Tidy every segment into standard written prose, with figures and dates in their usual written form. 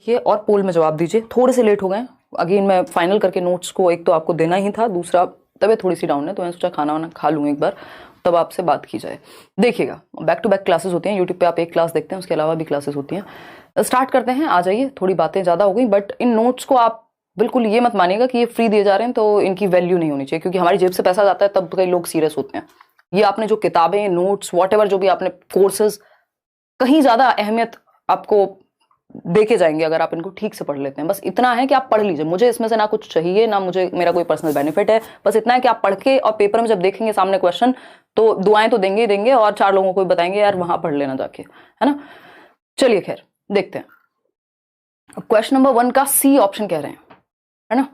देखिए और पोल में जवाब दीजिए। थोड़े से लेट हो गए, अगेन मैं फाइनल करके नोट्स को एक तो आपको देना ही था, दूसरा तबीयत थोड़ी सी डाउन है तो मैंने सोचा खाना वाना खा लूँ एक बार तब आपसे बात की जाए। देखिएगा बैक टू बैक क्लासेस होती हैं यूट्यूब पे, आप एक क्लास देखते हैं उसके अलावा भी क्लासेस होती हैं। स्टार्ट करते हैं, आ जाइए। थोड़ी बातें ज़्यादा हो गई बट इन नोट्स को आप बिल्कुल ये मत मानिएगा कि ये फ्री दिए जा रहे हैं तो इनकी वैल्यू नहीं होनी चाहिए, क्योंकि हमारी जेब से पैसा जाता है तब कई लोग सीरियस होते हैं। ये आपने जो किताबें, नोट्स, वॉटएवर जो भी आपने कोर्सेज, कहीं ज़्यादा अहमियत आपको देके जाएंगे अगर आप इनको ठीक से पढ़ लेते हैं। बस इतना है कि आप पढ़ लीजिए, मुझे इसमें से ना कुछ चाहिए ना मुझे मेरा कोई पर्सनल बेनिफिट है, बस इतना है कि आप पढ़ के और पेपर में जब देखेंगे सामने क्वेश्चन तो दुआएं तो देंगे ही देंगे और 4 लोगों को बताएंगे यार वहां पढ़ लेना जाके, है ना। चलिए खैर देखते हैं। क्वेश्चन नंबर 1 का सी ऑप्शन कह रहे हैं, है ना।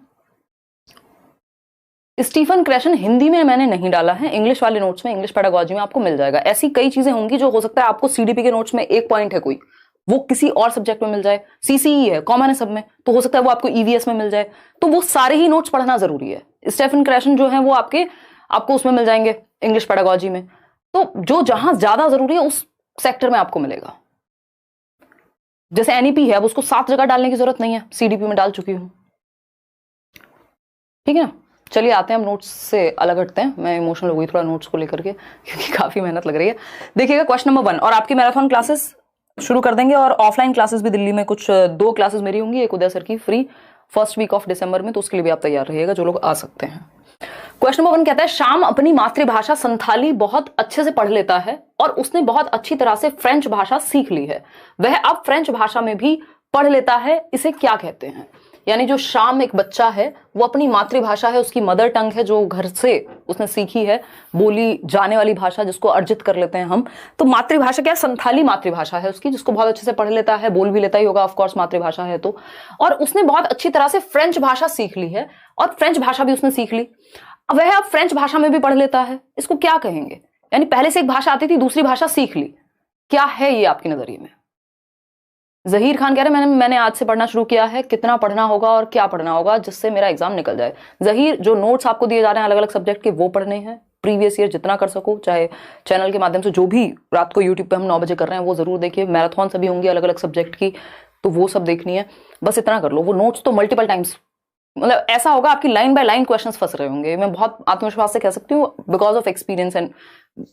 स्टीफन क्रैशन हिंदी में मैंने नहीं डाला है, इंग्लिश वाले नोट्स में, इंग्लिश पेडागोजी में आपको मिल जाएगा। ऐसी कई चीजें होंगी जो हो सकता है आपको सीडीपी के नोट्स में एक पॉइंट है कोई, वो किसी और सब्जेक्ट में मिल जाए। सीसीई है, कॉमन है सब में, तो हो सकता है वो आपको ईवीएस में मिल जाए। तो वो सारे ही नोट्स पढ़ना जरूरी है। स्टीफन क्रैशन जो है वो आपको उसमें मिल जाएंगे इंग्लिश पेडागोजी में। तो जो जहां ज्यादा जरूरी है उस सेक्टर में आपको मिलेगा। जैसे एनईपी है, अब उसको 7 जगह डालने की जरूरत नहीं है, सीडीपी में डाल चुकी हूं, ठीक है ना। चलिए आते हैं हम नोट्स से अलग हटते हैं। मैं इमोशनल हो गई थोड़ा नोट्स को लेकर के, क्योंकि काफी मेहनत लग रही है। देखिएगा क्वेश्चन नंबर 1, और आपकी मैराथन क्लासेस शुरू कर देंगे और ऑफलाइन क्लासेस भी दिल्ली में कुछ 2 क्लासेस मेरी होंगी, एक उदय सर की फ्री फर्स्ट वीक ऑफ दिसंबर में, तो उसके लिए भी आप तैयार रहिएगा जो लोग आ सकते हैं। क्वेश्चन नंबर 1 कहता है श्याम अपनी मातृभाषा संथाली बहुत अच्छे से पढ़ लेता है और उसने बहुत अच्छी तरह से फ्रेंच भाषा सीख ली है, वह अब फ्रेंच भाषा में भी पढ़ लेता है, इसे क्या कहते हैं। यानी जो श्याम एक बच्चा है वो अपनी मातृभाषा है, उसकी मदर टंग है जो घर से उसने सीखी है, बोली जाने वाली भाषा जिसको अर्जित कर लेते हैं हम। तो मातृभाषा क्या है, संथाली मातृभाषा है उसकी, जिसको बहुत अच्छे से पढ़ लेता है, बोल भी लेता ही होगा ऑफकोर्स मातृभाषा है तो। और उसने बहुत अच्छी तरह से फ्रेंच भाषा सीख ली है और फ्रेंच भाषा भी उसने सीख ली, वह अब फ्रेंच भाषा में भी पढ़ लेता है, इसको क्या कहेंगे। यानी पहले से एक भाषा आती थी, दूसरी भाषा सीख ली, क्या है ये आपके नजरिए में। जहीर खान कह रहे हैं मैंने आज से पढ़ना शुरू किया है, कितना पढ़ना होगा और क्या पढ़ना होगा जिससे मेरा एग्जाम निकल जाए। जहीर जो नोट्स आपको दिए जा रहे हैं अलग अलग सब्जेक्ट के वो पढ़ने हैं, प्रीवियस ईयर जितना कर सको, चाहे चैनल के माध्यम से जो भी रात को यूट्यूब पे हम 9 बजे कर रहे हैं वो जरूर देखिए। मैराथन सभी होंगी अलग अलग सब्जेक्ट की, तो वो सब देखनी है, बस इतना कर लो। वो नोट्स तो मल्टीपल टाइम्स, मतलब ऐसा होगा आपकी लाइन बाय लाइन क्वेश्चंस फंस रहे होंगे। मैं बहुत आत्मविश्वास से कह सकती हूँ because of experience and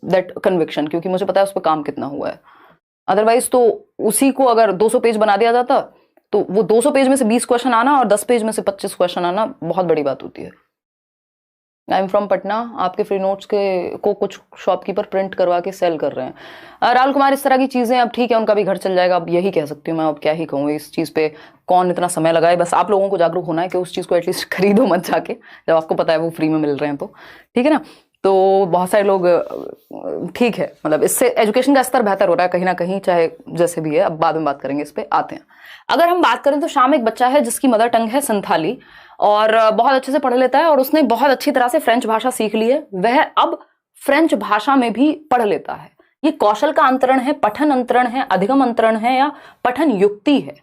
that conviction, क्योंकि मुझे पता है उस पर काम कितना हुआ है। अदरवाइज तो उसी को अगर 200 पेज बना दिया जाता तो वो 200 पेज में से 20 क्वेश्चन आना और 10 पेज में से 25 क्वेश्चन आना बहुत बड़ी बात होती है। आई एम फ्रॉम पटना, आपके फ्री नोट्स को कुछ शॉपकीपर प्रिंट करवा के सेल कर रहे हैं। राहुल कुमार, इस तरह की चीजें अब ठीक है, उनका भी घर चल जाएगा, अब यही कह सकती हूँ मैं, अब क्या ही कहूँ इस चीज पे, कौन इतना समय लगाए। बस आप लोगों को जागरूक होना है कि उस चीज को एटलीस्ट खरीदो मत जाके, जब आपको पता है वो फ्री में मिल रहे हैं तो, ठीक है ना। तो बहुत सारे लोग, ठीक है, मतलब इससे एजुकेशन का स्तर बेहतर हो रहा है कहीं ना कहीं, चाहे जैसे भी है। अब बाद में बात करेंगे इस पे, आते हैं। अगर हम बात करें तो श्याम एक बच्चा है जिसकी मदर टंग है संथाली और बहुत अच्छे से पढ़ लेता है और उसने बहुत अच्छी तरह से फ्रेंच भाषा सीख ली है, वह अब फ्रेंच भाषा में भी पढ़ लेता है। ये कौशल का अंतरण है, पठन अंतरण है, अधिगम अंतरण है या पठन युक्ति है।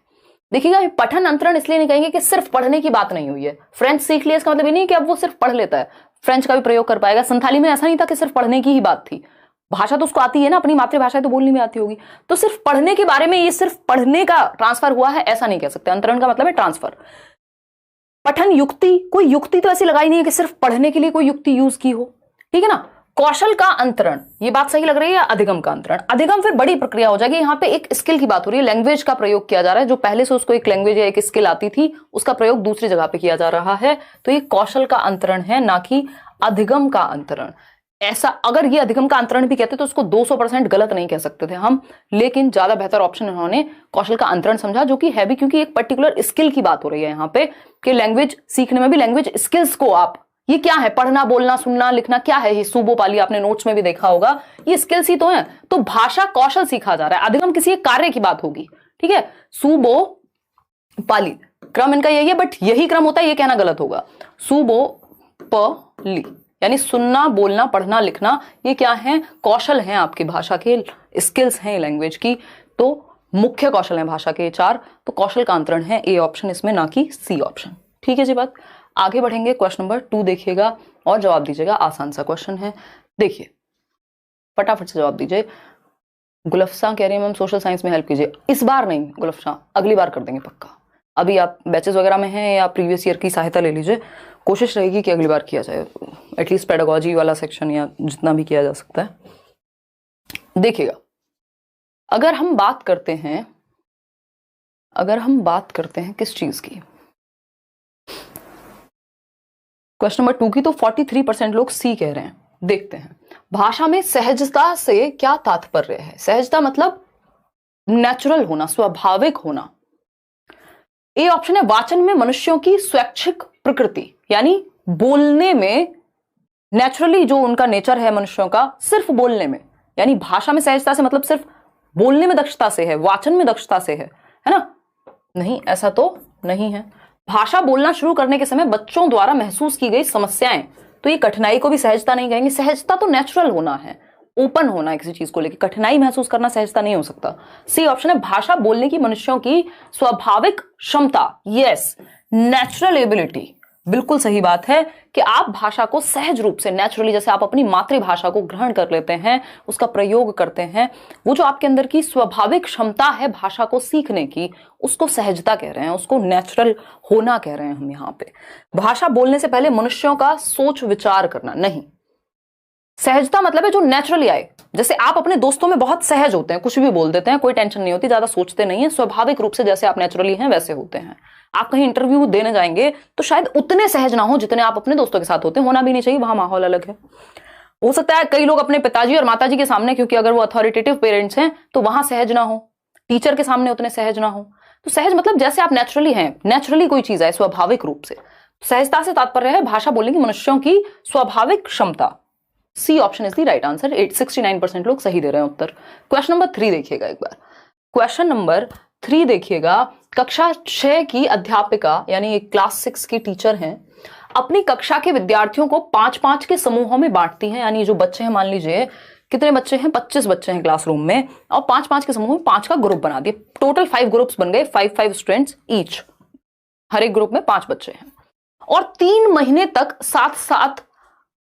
देखिएगा पठन अंतरण इसलिए नहीं कहेंगे कि सिर्फ पढ़ने की बात नहीं हुई है। फ्रेंच सीख लिया इसका मतलब ये नहीं कि अब वो सिर्फ पढ़ लेता है, फ्रेंच का भी प्रयोग कर पाएगा। संथाली में ऐसा नहीं था कि सिर्फ पढ़ने की ही बात थी, भाषा तो उसको आती है ना, अपनी मातृभाषा है तो बोलनी भी आती होगी। तो सिर्फ पढ़ने के बारे में, ये सिर्फ पढ़ने का ट्रांसफर हुआ है ऐसा नहीं कह सकते। अंतरण का मतलब है ट्रांसफर। पठन युक्ति, कोई युक्ति तो ऐसी लगाई नहीं है कि सिर्फ पढ़ने के लिए कोई युक्ति यूज की हो, ठीक है ना। कौशल का अंतरण, ये बात सही लग रही है, या अधिगम का अंतरण। अधिगम फिर बड़ी प्रक्रिया हो जाएगी, यहाँ पे एक स्किल की बात हो रही है, लैंग्वेज का प्रयोग किया जा रहा है। जो पहले से उसको एक लैंग्वेज या एक स्किल आती थी उसका प्रयोग दूसरी जगह पे किया जा रहा है, तो ये कौशल का अंतरण है, ना कि अधिगम का अंतरण। ऐसा अगर ये अधिगम का अंतरण भी कहते तो उसको 200% गलत नहीं कह सकते थे हम, लेकिन ज्यादा बेहतर ऑप्शन उन्होंने कौशल का अंतरण समझा, जो कि है भी, क्योंकि एक पर्टिकुलर स्किल की बात हो रही है यहाँ पे कि लैंग्वेज सीखने में भी लैंग्वेज स्किल्स को आप, ये क्या है, पढ़ना बोलना सुनना लिखना क्या है, ये सूबो पाली आपने नोट्स में भी देखा होगा, ये स्किल्स ही तो है। तो भाषा कौशल सीखा जा रहा है, अधिगम किसी एक कार्य की बात होगी, ठीक है। सूबो पाली क्रम इनका यही है, बट यही क्रम होता है ये कहना गलत होगा। सूबो प ली यानी सुनना बोलना पढ़ना लिखना, ये क्या है, कौशल हैं आपकी भाषा के, स्किल्स हैं लैंग्वेज की, तो मुख्य कौशल हैं भाषा के 4, तो कौशल का अंतरण है ए ऑप्शन इसमें, ना कि सी ऑप्शन, ठीक है जी बात। आगे बढ़ेंगे, क्वेश्चन नंबर 2 देखिएगा और जवाब दीजिएगा। आसान सा क्वेश्चन है, देखिए फटाफट से जवाब दीजिए। गुलफसा कह रही है मैम सोशल साइंस में हेल्प कीजिए। इस बार नहीं गुलफसा, अगली बार कर देंगे पक्का। अभी आप बैचेस वगैरह में हैं या प्रीवियस ईयर की सहायता ले लीजिए, कोशिश रहेगी कि अगली बार किया जाए, एटलीस्ट पेडागोजी वाला सेक्शन या जितना भी किया जा सकता है। देखिएगा, अगर हम बात करते हैं किस चीज की, क्वेश्चन नंबर 2 की, तो 43% लोग सी कह रहे हैं। देखते हैं, भाषा में सहजता से क्या तात्पर्य है। सहजता मतलब नेचुरल होना, स्वाभाविक होना। ए ऑप्शन है, वाचन में मनुष्यों की स्वैच्छिक प्रकृति, यानी बोलने में नेचुरली जो उनका नेचर है मनुष्यों का, सिर्फ बोलने में, यानी भाषा में सहजता से मतलब सिर्फ बोलने में दक्षता से है, वाचन में दक्षता से है ना? नहीं, ऐसा तो नहीं है। भाषा बोलना शुरू करने के समय बच्चों द्वारा महसूस की गई समस्याएं, तो ये कठिनाई को भी सहजता नहीं कहेंगे। सहजता तो नेचुरल होना है, ओपन होना है किसी चीज को लेकर, कठिनाई महसूस करना सहजता नहीं हो सकता। सी ऑप्शन है, भाषा बोलने की मनुष्यों की स्वाभाविक क्षमता। यस, नेचुरल एबिलिटी, बिल्कुल सही बात है कि आप भाषा को सहज रूप से, नेचुरली, जैसे आप अपनी मातृभाषा को ग्रहण कर लेते हैं, उसका प्रयोग करते हैं, वो जो आपके अंदर की स्वाभाविक क्षमता है भाषा को सीखने की, उसको सहजता कह रहे हैं, उसको नेचुरल होना कह रहे हैं हम यहाँ पे। भाषा बोलने से पहले मनुष्यों का सोच विचार करना नहीं। सहजता मतलब है जो नेचुरली आए, जैसे आप अपने दोस्तों में बहुत सहज होते हैं, कुछ भी बोल देते हैं, कोई टेंशन नहीं होती, ज्यादा सोचते नहीं है, स्वाभाविक रूप से जैसे आप नेचुरली हैं वैसे होते हैं। आप कहीं इंटरव्यू देने जाएंगे तो शायद उतने सहज ना हो जितने आप अपने दोस्तों के साथ होते हैं, होना भी नहीं चाहिए, वहां माहौल अलग है। हो सकता है कई लोग अपने पिताजी और माताजी के सामने, क्योंकि अगर वो अथॉरिटेटिव पेरेंट्स हैं, तो वहां सहज ना हो, टीचर के सामने उतने सहज ना हो। तो सहज मतलब जैसे आप नेचुरली हैं, नेचुरली कोई चीज है स्वाभाविक रूप से। सहजता से तात्पर्य है भाषा बोलने की मनुष्यों की स्वाभाविक क्षमता। C option is the right answer. 69% लोग सही दे रहे हैं उत्तर। क्वेश्चन नंबर 3 देखिएगा एक बार। क्वेश्चन नंबर 3 देखिएगा, कक्षा 6 की अध्यापिका, यानी एक क्लास 6 की टीचर हैं, अपनी कक्षा के विद्यार्थियों को 5-5 के समूहों में बांटती हैं। यानी जो बच्चे हैं, मान लीजिए कितने बच्चे हैं, 25 बच्चे हैं क्लासरूम में, और 5-5 के समूह में 5 का ग्रुप बना दिए। टोटल 5 ग्रुप्स बन गए, 5-5 स्टूडेंट्स ईच, हर एक ग्रुप में 5 बच्चे हैं, और 3 महीने तक साथ साथ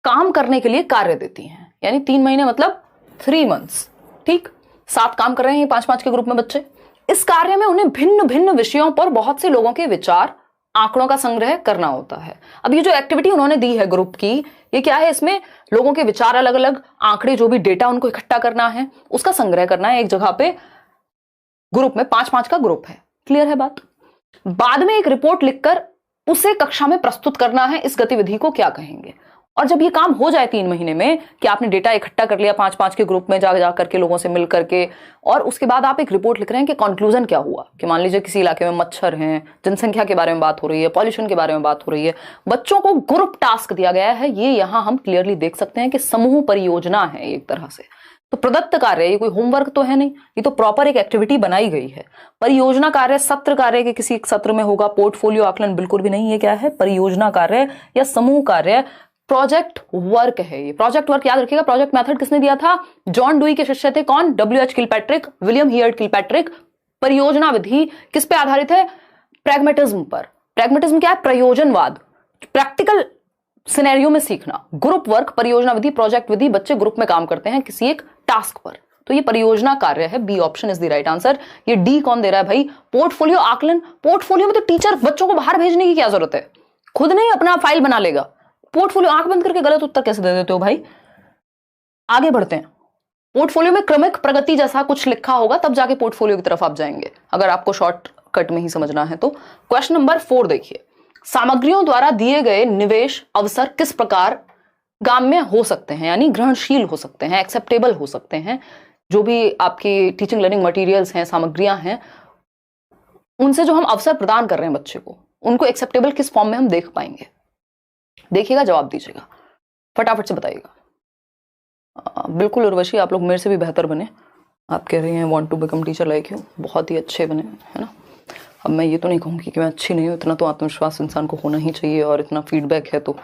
काम करने के लिए कार्य देती हैं। यानी 3 महीने मतलब 3 मंथ्स, ठीक, साथ काम कर रहे हैं 5-5 के ग्रुप में बच्चे। इस कार्य में उन्हें भिन्न भिन्न विषयों पर बहुत से लोगों के विचार, आंकड़ों का संग्रह करना होता है। अब ये जो एक्टिविटी उन्होंने दी है ग्रुप की, ये क्या है, इसमें लोगों के विचार, अलग अलग आंकड़े, जो भी डेटा उनको इकट्ठा करना है, उसका संग्रह करना है एक जगह पे। ग्रुप में 5-5 का ग्रुप है, क्लियर है बात। बाद में एक रिपोर्ट लिखकर उसे कक्षा में प्रस्तुत करना है। इस गतिविधि को क्या कहेंगे? और जब ये काम हो जाए 3 महीने में, कि आपने डेटा इकट्ठा कर लिया 5-5 के ग्रुप में जा करके, लोगों से मिल करके, और उसके बाद आप एक रिपोर्ट लिख रहे हैं कि कंक्लूजन क्या हुआ, कि मान लीजिए किसी इलाके में मच्छर हैं, जनसंख्या के बारे में बात हो रही है, पॉल्यूशन के बारे में बात हो रही है, बच्चों को ग्रुप टास्क दिया गया है। ये यहां हम क्लियरली देख सकते हैं कि समूह परियोजना है एक तरह से। तो प्रदत्त कार्य, ये कोई होमवर्क तो है नहीं, ये तो प्रॉपर एक एक्टिविटी बनाई गई है। परियोजना कार्य सत्र कार्य के किसी एक सत्र में होगा, पोर्टफोलियो आकलन बिल्कुल भी नहीं। ये क्या है, परियोजना कार्य या समूह कार्य, प्रोजेक्ट वर्क है। ये प्रोजेक्ट वर्क याद रखिएगा। प्रोजेक्ट मेथड किसने दिया था? जॉन डुई के शिष्य थे, कौन? W.H. Kilpatrick, William heard Kilpatrick. परियोजना विधि किस पे आधारित है? प्रैग्मेटिज्म पर। प्रैग्मेटिज्म क्या है? प्रयोजनवाद, प्रैक्टिकल सिनेरियो में सीखना। ग्रुप वर्क, परियोजना विधि, प्रोजेक्ट विधि, बच्चे ग्रुप में काम करते हैं किसी एक टास्क पर, तो ये परियोजना कार्य है। B option is the right answer. ये डी कौन दे रहा है भाई? पोर्टफोलियो आकलन। पोर्टफोलियो में तो टीचर बच्चों को बाहर भेजने की क्या जरूरत है, खुद नहीं अपना फाइल बना लेगा। पोर्टफोलियो आंख बंद करके गलत उत्तर कैसे दे देते हो भाई? आगे बढ़ते हैं। पोर्टफोलियो में क्रमिक प्रगति जैसा कुछ लिखा होगा, तब जाके पोर्टफोलियो की तरफ आप जाएंगे, अगर आपको शॉर्टकट में ही समझना है तो। क्वेश्चन नंबर 4 देखिए, सामग्रियों द्वारा दिए गए निवेश अवसर किस प्रकार गाम्य हो सकते हैं, यानी ग्रहणशील हो सकते हैं, एक्सेप्टेबल हो सकते हैं। जो भी आपकी टीचिंग लर्निंग मटेरियल्स हैं, सामग्रियां हैं, उनसे जो हम अवसर प्रदान कर रहे हैं बच्चे को, उनको एक्सेप्टेबल किस फॉर्म में हम देख पाएंगे? देखिएगा, जवाब दीजिएगा, फटाफट से बताइएगा। बिल्कुल उर्वशी, आप लोग मेरे से भी बेहतर बने। आप कह रही हैं want to become teacher like you, बहुत ही अच्छे बने, है ना। अब मैं ये तो नहीं कहूँगी कि मैं अच्छी नहीं हूँ, इतना तो आत्मविश्वास इंसान को होना ही चाहिए, और इतना फीडबैक है तो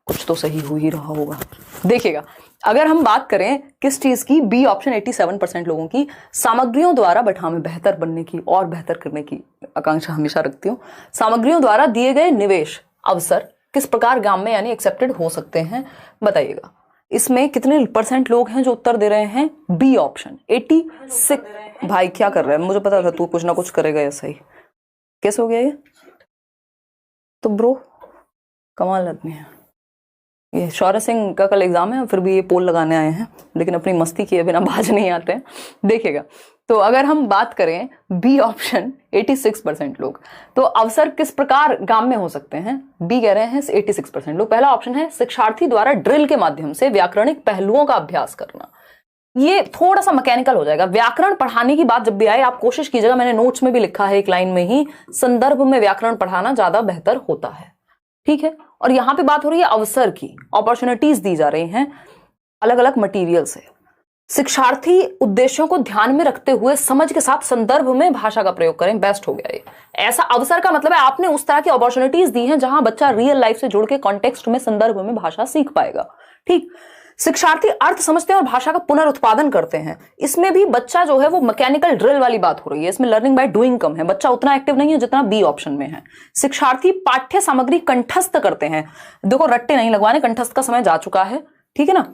कुछ तो सही हो ही रहा होगा। देखिएगा, अगर हम बात करें किस चीज की, बी ऑप्शन 87% लोगों की सामग्रियों द्वारा, बट हाँ मैं बेहतर बनने की और बेहतर करने की आकांक्षा हमेशा रखती हूँ। सामग्रियों द्वारा दिए गए निवेश अवसर किस प्रकार गाम्य यानी एक्सेप्टेड हो सकते हैं, बताइएगा। इसमें कितने % लोग हैं जो उत्तर दे रहे हैं? B option 86। भाई क्या कर रहा है, मुझे पता था तू कुछ ना कुछ करेगा ऐसा ही। कैसे हो गया ये? तो ब्रो कमाल आदमी है ये। शौर्य सिंह का कल एग्जाम है, फिर भी ये पोल लगाने आए हैं, लेकिन अपनी मस्ती किए बिना बाज नहीं आते हैं। देखिएगा, तो अगर हम बात करें बी ऑप्शन 86% लोग, तो अवसर किस प्रकार गांव में हो सकते हैं? बी कह रहे हैं 86% लोग। पहला ऑप्शन है शिक्षार्थी द्वारा ड्रिल के माध्यम से व्याकरणिक पहलुओं का अभ्यास करना। ये थोड़ा सा मैकेनिकल हो जाएगा। व्याकरण पढ़ाने की बात जब भी आए आप कोशिश कीजिएगा, मैंने नोट्स में भी लिखा है एक लाइन में ही, संदर्भ में व्याकरण पढ़ाना ज्यादा बेहतर होता है, ठीक है। और यहां पे बात हो रही है अवसर की, अपॉर्चुनिटीज दी जा रही हैं अलग अलग मटेरियल से। शिक्षार्थी उद्देश्यों को ध्यान में रखते हुए समझ के साथ संदर्भ में भाषा का प्रयोग करें, बेस्ट हो गया ये। ऐसा अवसर का मतलब है आपने उस तरह की अपॉर्चुनिटीज दी हैं जहां बच्चा रियल लाइफ से जुड़ के कॉन्टेक्स्ट में संदर्भ में भाषा सीख पाएगा, ठीक। शिक्षार्थी अर्थ समझते हैं और भाषा का पुनरुत्पादन करते हैं। इसमें भी बच्चा जो है वो मैकेनिकल ड्रिल वाली बात हो रही है, इसमें लर्निंग बाय डूइंग कम है, बच्चा उतना एक्टिव नहीं है जितना बी ऑप्शन में है। शिक्षार्थी पाठ्य सामग्री कंठस्थ करते हैं। देखो रट्टे नहीं लगवाने, कंठस्थ का समय जा चुका है, ठीक है ना।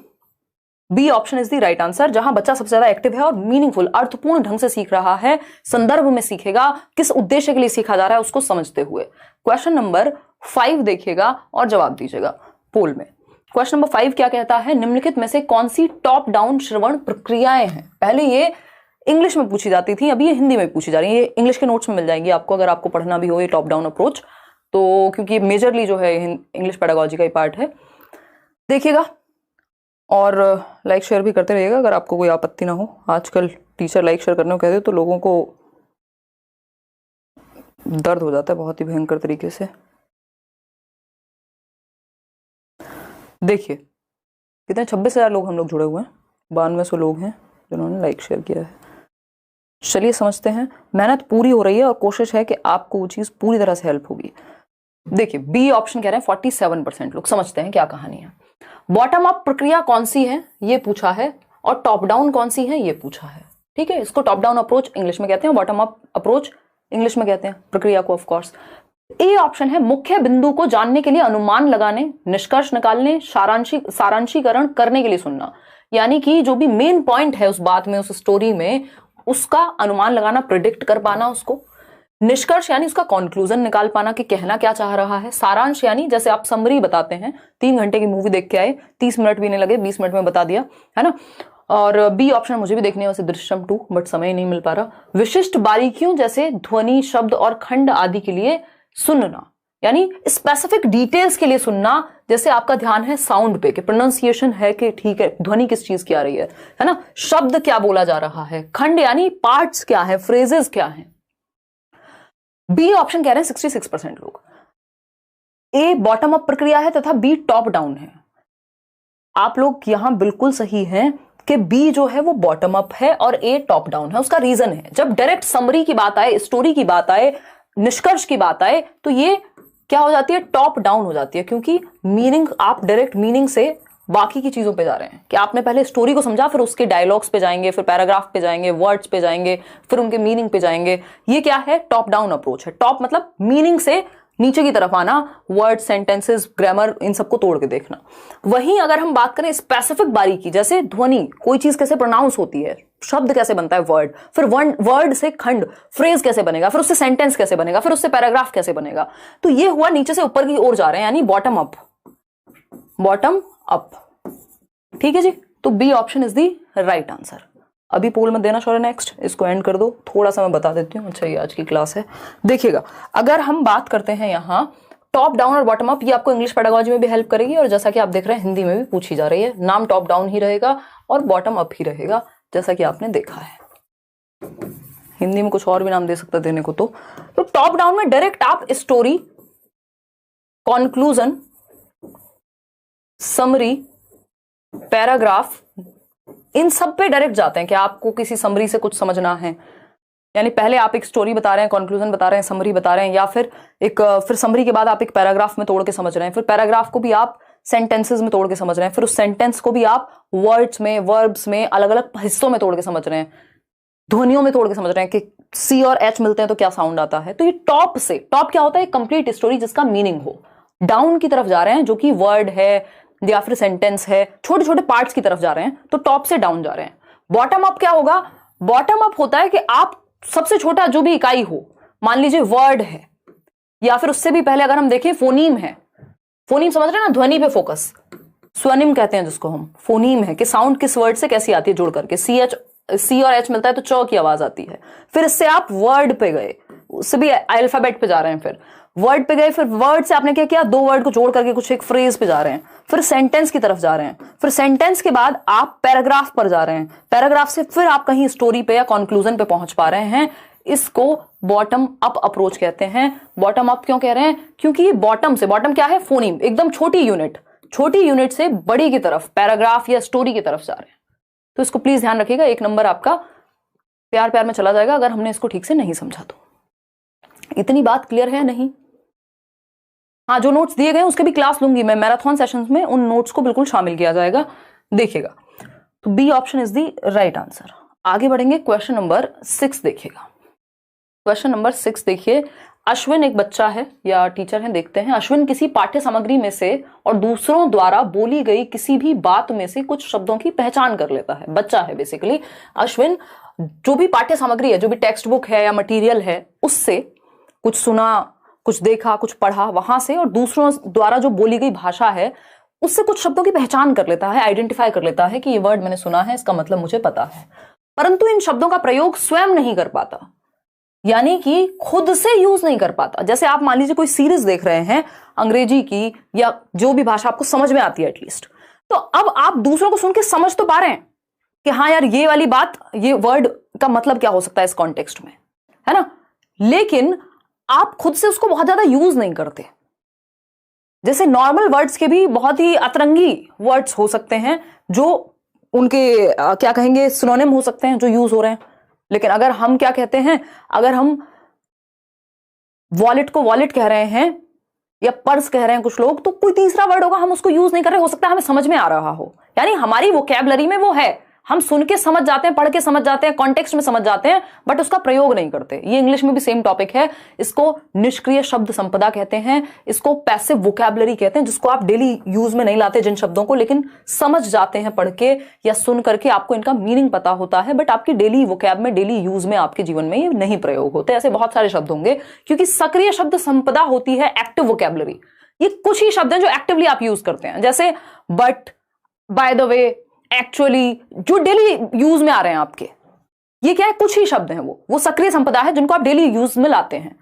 B option is the right answer, जहां बच्चा सबसे ज्यादा एक्टिव है और मीनिंगफुल अर्थपूर्ण ढंग से सीख रहा है, संदर्भ में सीखेगा, किस उद्देश्य के लिए सीखा जा रहा है उसको समझते हुए। क्वेश्चन नंबर 5 देखिएगा और जवाब दीजिएगा पोल में। क्वेश्चन नंबर 5 क्या कहता है? निम्नलिखित में से कौन सी टॉप डाउन श्रवण प्रक्रियाएं हैं? पहले ये इंग्लिश में पूछी जाती थी, अभी ये हिंदी में पूछी जा रही है। ये इंग्लिश के नोट्स में मिल जाएंगी आपको अगर आपको पढ़ना भी हो ये टॉप डाउन अप्रोच, तो क्योंकि मेजरली जो है इंग्लिश पेडागोजी का ही पार्ट है। देखिएगा और लाइक शेयर भी करते रहिएगा अगर आपको कोई आपत्ति ना हो। आजकल टीचर लाइक शेयर करने को कहते तो लोगों को दर्द हो जाता है बहुत ही भयंकर तरीके से। देखिए कितने 26,000 लोग हम लोग जुड़े हुए हैं, 9200 लोग हैं जिन्होंने लाइक शेयर किया है। चलिए समझते हैं, मेहनत पूरी हो रही है और कोशिश है कि आपको वो चीज पूरी तरह से हेल्प होगी। देखिए बी ऑप्शन कह रहे हैं 47% लोग। समझते हैं क्या कहानी है। बॉटम अप प्रक्रिया कौन सी है ये पूछा है, और टॉप डाउन कौन सी है ये पूछा है, ठीक है। इसको टॉप डाउन अप्रोच इंग्लिश में कहते हैं, बॉटम अप अप्रोच इंग्लिश में कहते हैं प्रक्रिया को ऑफ कोर्स। ए ऑप्शन है मुख्य बिंदु को जानने के लिए अनुमान लगाने, निष्कर्ष निकालने, सारांशीकरण करने के लिए सुनना। यानी कि जो भी मेन पॉइंट है उस बात में, उस स्टोरी में, उसका अनुमान लगाना, प्रिडिक्ट कर पाना उसको। निष्कर्ष यानी उसका कंक्लूजन निकाल पाना कि कहना क्या चाह रहा है। सारांश यानी जैसे आप समरी बताते हैं, 3 घंटे की मूवी देख के आए, 30 मिनट भी नहीं लगे, 20 मिनट में बता दिया, है ना। और बी ऑप्शन मुझे भी देखनी है वैसे दृश्यम 2, बट समय नहीं मिल पा रहा। विशिष्ट बारीकियों जैसे ध्वनि, शब्द और खंड आदि के लिए सुनना, यानी स्पेसिफिक डिटेल्स के लिए सुनना। जैसे आपका ध्यान है साउंड पे कि प्रोनाउंसिएशन है कि ठीक है, ध्वनि किस चीज की आ रही है ना, शब्द क्या बोला जा रहा है, खंड यानी पार्ट्स क्या है, फ्रेजेस क्या है। बी ऑप्शन कह रहे हैं 66% लोग। ए बॉटम अप प्रक्रिया है तथा बी टॉप डाउन है। आप लोग यहां बिल्कुल सही हैं कि बी जो है वो बॉटम अप है और ए टॉप डाउन है। उसका रीजन है, जब डायरेक्ट समरी की बात आए, स्टोरी की बात आए, निष्कर्ष की बात आए, तो ये क्या हो जाती है, टॉप डाउन हो जाती है। क्योंकि मीनिंग, आप डायरेक्ट मीनिंग से बाकी की चीजों पे जा रहे हैं कि आपने पहले स्टोरी को समझा, फिर उसके डायलॉग्स पे जाएंगे, फिर पैराग्राफ पे जाएंगे, वर्ड्स पे जाएंगे, फिर उनके मीनिंग पे जाएंगे। ये क्या है, टॉप डाउन अप्रोच है। टॉप मतलब मीनिंग से नीचे की तरफ आना, वर्ड, सेंटेंसेस, ग्रामर, इन सबको तोड़ के देखना। वहीं अगर हम बात करें स्पेसिफिक बारीकी, जैसे ध्वनि, कोई चीज कैसे प्रोनाउंस होती है, शब्द कैसे बनता है, वर्ड, फिर वर्ड से खंड, फ्रेज कैसे बनेगा, फिर उससे सेंटेंस कैसे बनेगा, फिर उससे पैराग्राफ कैसे बनेगा, तो ये हुआ नीचे से ऊपर की ओर जा रहे हैं, यानी बॉटम अप। बॉटम अप, ठीक है जी। तो B option is the right answer. अभी पोल में देना शौर्य, नेक्स्ट इसको एंड कर दो, थोड़ा सा मैं बता देती हूँ। अच्छा ये आज की क्लास है। देखिएगा अगर हम बात करते हैं यहाँ टॉप डाउन और बॉटम अप, ये आपको इंग्लिश पेडागोजी में भी हेल्प करेगी, और जैसा कि आप देख रहे हैं हिंदी में भी पूछी जा रही है। नाम टॉप डाउन ही रहेगा और बॉटम अप ही रहेगा, जैसा कि आपने देखा है। हिंदी में कुछ और भी नाम दे सकता देने को। तो टॉप डाउन में डायरेक्ट आप स्टोरी, कॉन्क्लूजन, समरी, पैराग्राफ, इन सब पे डायरेक्ट जाते हैं कि आपको किसी समरी से कुछ समझना है। यानी पहले आप एक स्टोरी बता रहे हैं, कंक्लूजन बता रहे हैं, समरी बता रहे हैं, या फिर समरी के बाद आप एक पैराग्राफ में तोड़ के समझ रहे हैं, फिर पैराग्राफ को भी आप सेंटेंसेस में तोड़ के समझ रहे हैं, फिर उस सेंटेंस को भी आप वर्ड्स में, वर्ब्स में, अलग अलग हिस्सों में तोड़ के समझ रहे हैं, ध्वनियों में तोड़ के समझ रहे हैं कि सी और एच मिलते हैं तो क्या साउंड आता है। तो ये टॉप से, टॉप क्या होता है, कंप्लीट स्टोरी जिसका मीनिंग हो। डाउन की तरफ जा रहे हैं जो कि वर्ड है या फिर सेंटेंस है, छोटे छोटे पार्ट्स की तरफ जा रहे हैं, तो टॉप से डाउन जा रहे हैं। बॉटम अप क्या होगा, बॉटम अप होता है कि आप सबसे छोटा जो भी इकाई हो, मान लीजिए वर्ड है, या फिर उससे भी पहले अगर हम देखें फोनीम है, फोनीम समझ रहे हैं ना, ध्वनि पे फोकस, स्वनिम कहते हैं जिसको हम, फोनीम है कि साउंड किस वर्ड से कैसी आती है जुड़ करके, सी और एच मिलता है तो च की आवाज आती है। फिर इससे आप वर्ड पे गए, उससे भी अल्फाबेट पे जा रहे हैं, फिर वर्ड पे गए, फिर वर्ड से आपने क्या किया, दो वर्ड को जोड़ करके कुछ एक फ्रेज पे जा रहे हैं, फिर सेंटेंस की तरफ जा रहे हैं, फिर सेंटेंस के बाद आप पैराग्राफ पर जा रहे हैं, पैराग्राफ से फिर आप कहीं स्टोरी पे या कंक्लूजन पे पहुंच पा रहे हैं। इसको बॉटम अप अप्रोच कहते हैं। बॉटम अप क्यों कह रहे हैं? क्योंकि बॉटम से, बॉटम क्या है, फोनीम, एकदम छोटी यूनिट से बड़ी की तरफ, पैराग्राफ या स्टोरी की तरफ जा रहे हैं। तो इसको प्लीज ध्यान रखिएगा, 1 नंबर आपका प्यार प्यार में चला जाएगा अगर हमने इसको ठीक से नहीं समझा तो। इतनी बात क्लियर है नहीं? हाँ, जो नोट्स दिए गए उसके भी क्लास लूंगी मैं, मैराथन सेशंस में उन नोट्स को बिल्कुल शामिल किया जाएगा, देखिएगा। तो B option is the right answer. आगे बढ़ेंगे, क्वेश्चन नंबर 6 देखिएगा। क्वेश्चन नंबर 6 देखिए, अश्विन एक बच्चा है या टीचर है, देखते हैं। अश्विन किसी पाठ्य सामग्री में से और दूसरों द्वारा बोली गई किसी भी बात में से कुछ शब्दों की पहचान कर लेता है। बच्चा है बेसिकली अश्विन, जो भी पाठ्य सामग्री है, जो भी टेक्स्ट बुक है या मटेरियल है, उससे कुछ सुना, कुछ देखा, कुछ पढ़ा वहां से, और दूसरों द्वारा जो बोली गई भाषा है उससे कुछ शब्दों की पहचान कर लेता है, आइडेंटिफाई कर लेता है कि ये वर्ड मैंने सुना है, इसका मतलब मुझे पता है, परंतु इन शब्दों का प्रयोग स्वयं नहीं कर पाता, यानी कि खुद से यूज नहीं कर पाता। जैसे आप मान लीजिए कोई सीरीज देख रहे हैं अंग्रेजी की या जो भी भाषा आपको समझ में आती है एटलीस्ट, तो अब आप दूसरों को सुन के समझ तो पा रहे हैं कि हाँ यार ये वाली बात, ये वर्ड का मतलब क्या हो सकता है इस कॉन्टेक्स्ट में, है ना, लेकिन आप खुद से उसको बहुत ज्यादा यूज नहीं करते। जैसे नॉर्मल वर्ड्स के भी बहुत ही अतरंगी वर्ड्स हो सकते हैं जो उनके क्या कहेंगे, सिनोनिम हो सकते हैं जो यूज हो रहे हैं, लेकिन अगर हम क्या कहते हैं, अगर हम वॉलेट को वॉलेट कह रहे हैं या पर्स कह रहे हैं कुछ लोग, तो कोई तीसरा वर्ड होगा, हम उसको यूज नहीं कर रहे, हो सकता है हमें समझ में आ रहा हो, यानी हमारी वोकैबुलरी में वो है, हम सुन के समझ जाते हैं, पढ़ के समझ जाते हैं, कॉन्टेक्स्ट में समझ जाते हैं, बट उसका प्रयोग नहीं करते। ये इंग्लिश में भी सेम टॉपिक है, इसको निष्क्रिय शब्द संपदा कहते हैं, इसको पैसिव वोकैबुलरी कहते हैं, जिसको आप डेली यूज में नहीं लाते जिन शब्दों को, लेकिन समझ जाते हैं पढ़ के या सुन करके, आपको इनका मीनिंग पता होता है, बट आपकी डेली वोकैब में, डेली यूज में, आपके जीवन में ये नहीं प्रयोग होते। ऐसे बहुत सारे शब्द होंगे, क्योंकि सक्रिय शब्द संपदा होती है एक्टिव वोकैबुलरी। ये कुछ ही शब्द हैं जो एक्टिवली आप यूज करते हैं, जैसे but, by the way, actually, जो डेली यूज में आ रहे हैं आपके, ये क्या है, कुछ ही शब्द हैं, वो सक्रिय संपदा है जिनको आप डेली यूज में लाते हैं।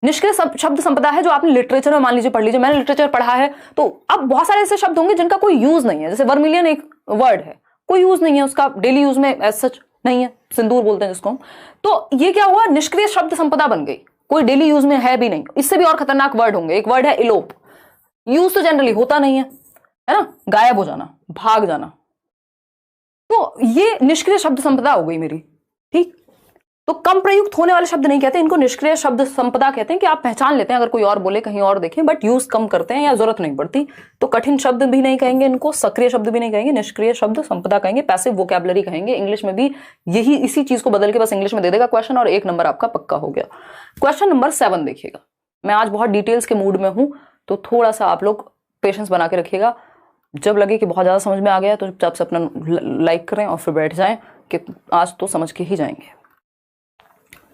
निष्क्रिय शब्द संपदा है जो आपने लिटरेचर में, मान लीजिए पढ़ लीजिए, मैंने लिटरेचर पढ़ा है, तो अब बहुत सारे ऐसे शब्द होंगे जिनका कोई यूज नहीं है, जैसे वर्मिलियन एक वर्ड है, कोई यूज नहीं है उसका, डेली यूज में एज सच नहीं है, सिंदूर बोलते हैं जिसको हम, तो ये क्या हुआ, निष्क्रिय शब्द संपदा बन गई, कोई डेली यूज में है भी नहीं। इससे भी और खतरनाक वर्ड होंगे, एक वर्ड है इलोप, यूज तो जनरली होता नहीं है ना, गायब हो जाना, भाग जाना, तो ये निष्क्रिय शब्द संपदा हो गई मेरी, ठीक। तो कम प्रयुक्त होने वाले शब्द नहीं कहते, इनको निष्क्रिय शब्द संपदा कहते हैं, कि आप पहचान लेते हैं अगर कोई और बोले, कहीं और देखें, बट यूज कम करते हैं या जरूरत नहीं पड़ती। तो कठिन शब्द भी नहीं कहेंगे इनको, सक्रिय शब्द भी नहीं कहेंगे, निष्क्रिय शब्द संपदा कहेंगे, पैसिव वोकैबुलरी कहेंगे। इंग्लिश में भी यही, इसी चीज को बदल के बस इंग्लिश में दे देगा क्वेश्चन, और 1 नंबर आपका पक्का हो गया। क्वेश्चन नंबर 7 देखिएगा। मैं आज बहुत डिटेल्स के मूड में हूं, तो थोड़ा सा आप लोग पेशेंस बना के रखिएगा। जब लगे कि बहुत ज़्यादा समझ में आ गया तो चुपचाप से अपना लाइक करें और फिर बैठ जाएं कि आज तो समझ के ही जाएंगे,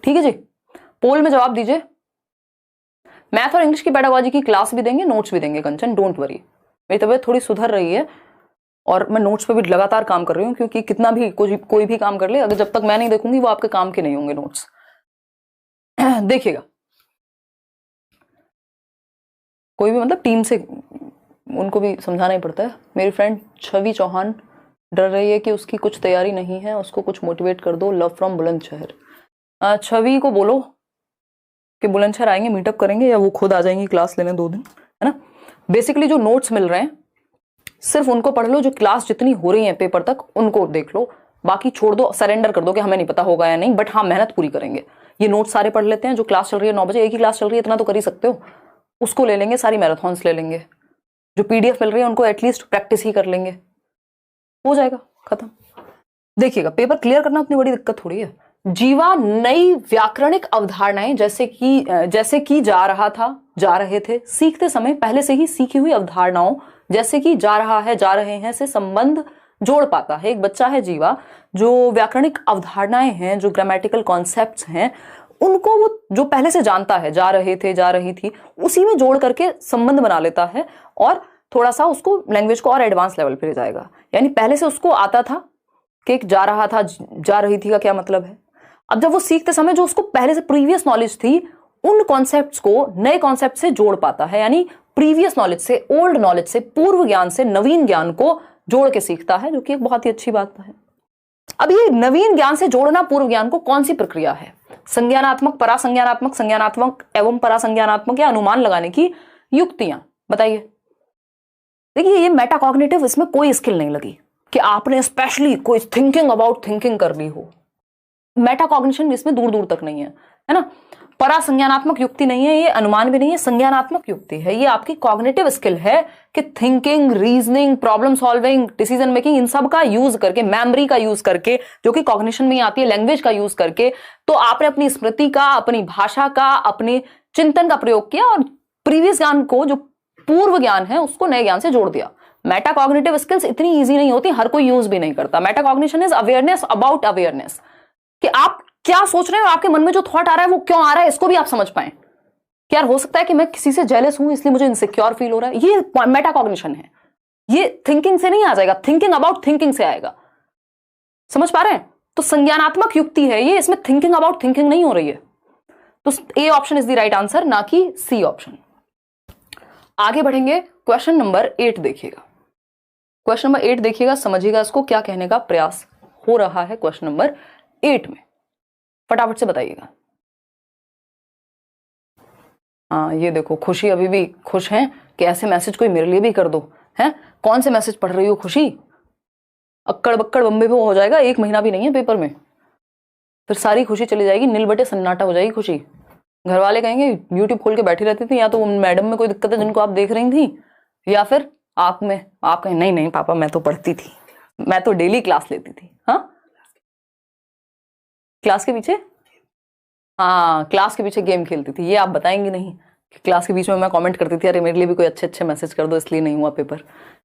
ठीक है जी। पोल में जवाब दीजिए। मैथ और इंग्लिश की पेडागोजी की क्लास भी देंगे, नोट्स भी देंगे कंचन, डोंट वरी। मेरी तबीयत थोड़ी सुधर रही है और मैं नोट्स पे भी लगातार काम कर रही हूँ, क्योंकि कितना भी कोई भी काम कर ले, अगर जब तक मैं नहीं देखूंगी वो आपके काम के नहीं होंगे नोट्स। देखिएगा, कोई भी मतलब टीम से उनको भी समझाना ही पड़ता है। मेरी फ्रेंड छवि चौहान डर रही है कि उसकी कुछ तैयारी नहीं है, उसको कुछ मोटिवेट कर दो। Love from Bulandshahr. छवि को बोलो कि बुलंदशहर आएंगे, मीटअप करेंगे, या वो खुद आ जाएंगी क्लास लेने 2 दिन, है ना। बेसिकली जो नोट्स मिल रहे हैं सिर्फ उनको पढ़ लो, जो क्लास जितनी हो रही है पेपर तक उनको देख लो, बाकी छोड़ दो, सरेंडर कर दो कि हमें नहीं पता होगा या नहीं, बट हाँ मेहनत पूरी करेंगे। ये नोट्स सारे पढ़ लेते हैं, जो क्लास चल रही है 9 बजे, एक ही क्लास चल रही है, इतना तो कर ही सकते हो, उसको ले लेंगे, सारी मैराथन्स ले लेंगे, जो पीडीएफ मिल रही है उनको एटलीस्ट प्रैक्टिस ही कर लेंगे, हो जाएगा खत्म। देखिएगा, पेपर क्लियर करना उतनी बड़ी दिक्कत थोड़ी है। जीवा नई व्याकरणिक अवधारणाएं जैसे कि जा रहा था, जा रहे थे, सीखते समय पहले से ही सीखी हुई अवधारणाओं जैसे कि जा रहा है, जा रहे हैं से संबंध जोड़ पाता है। एक बच्चा है जीवा, जो व्याकरणिक अवधारणाएं हैं, जो ग्रामेटिकल कॉन्सेप्ट्स हैं, उनको वो जो पहले से जानता है, जा रहे थे, जा रही थी, उसी में जोड़ करके संबंध बना लेता है और थोड़ा सा उसको लैंग्वेज को और एडवांस लेवल पे ले जाएगा। यानी पहले से उसको आता था कि जा रहा था, जा रही थी का क्या मतलब है। अब जब वो सीखते समय जो उसको पहले से प्रीवियस नॉलेज थी, उन कॉन्सेप्ट्स को नए कॉन्सेप्ट से जोड़ पाता है। यानी प्रीवियस नॉलेज से, ओल्ड नॉलेज से, पूर्व ज्ञान से नवीन ज्ञान को जोड़ के सीखता है, जो कि एक बहुत ही अच्छी बात है। अब ये नवीन ज्ञान से जोड़ना पूर्व ज्ञान को कौन सी प्रक्रिया है? संज्ञानात्मक, परासंज्ञानात्मक, संज्ञानात्मक एवं परासंज्ञानात्मक या अनुमान लगाने की युक्तियां बताइए। देखिए ये मेटाकॉग्निटिव, इसमें कोई स्किल नहीं लगी कि आपने स्पेशली कोई थिंकिंग अबाउट थिंकिंग कर ली हो। मेटाकॉग्निशन इसमें दूर दूर तक नहीं है, है ना। परासंज्ञानात्मक युक्ति नहीं है, ये अनुमान भी नहीं है, संज्ञानात्मक युक्ति है। ये आपकी कॉग्निटिव स्किल है कि thinking, reasoning, problem solving, decision making, इन सब का यूज करके, मेमोरी का यूज करके, जो कि कॉग्निशन में ही आती है, लैंग्वेज का यूज करके, तो आपने अपनी स्मृति का, अपनी भाषा का, अपने चिंतन का प्रयोग किया और प्रीवियस ज्ञान को, जो पूर्व ज्ञान है, उसको नए ज्ञान से जोड़ दिया। मेटाकॉग्निटिव स्किल्स इतनी ईजी नहीं होती, हर कोई यूज भी नहीं करता। Metacognition is awareness about awareness, कि आप क्या सोच रहे हो, आपके मन में जो थॉट आ रहा है वो क्यों आ रहा है, इसको भी आप समझ पाए। कि यार हो सकता है कि मैं किसी से जेलस हूं इसलिए मुझे इनसिक्योर फील हो रहा है, ये मेटाकॉग्निशन है। ये थिंकिंग से नहीं आ जाएगा, थिंकिंग अबाउट थिंकिंग से आएगा। समझ पा रहे हैं? तो संज्ञानात्मक युक्ति है ये, इसमें थिंकिंग अबाउट थिंकिंग नहीं हो रही है। तो A option is the right answer, ना कि सी ऑप्शन। आगे बढ़ेंगे, क्वेश्चन नंबर 8 देखिएगा। क्वेश्चन नंबर 8 देखिएगा, समझिएगा इसको, क्या कहने का प्रयास हो रहा है क्वेश्चन नंबर 8 में। फटाफट से बताइएगा। हाँ ये देखो, खुशी अभी भी खुश हैं कि ऐसे मैसेज कोई मेरे लिए भी कर दो। हैं कौन से मैसेज पढ़ रही हो खुशी? अक्कड़ बक्कड़ बम्बे पे हो जाएगा, 1 महीना भी नहीं है पेपर में, फिर सारी खुशी चली जाएगी, नील बटे सन्नाटा हो जाएगी खुशी। घर वाले कहेंगे यूट्यूब खोल के बैठी रहती थी, या तो मैडम में कोई दिक्कत है जिनको आप देख रही थी, या फिर आप में, आप कहें नहीं नहीं पापा मैं तो पढ़ती थी, मैं तो डेली क्लास लेती थी। हाँ क्लास के पीछे, हाँ क्लास के पीछे गेम खेलती थी, ये आप बताएंगे नहीं कि क्लास के बीच में मैं कमेंट करती थी अरे मेरे लिए भी कोई अच्छे अच्छे मैसेज कर दो इसलिए नहीं हुआ पेपर।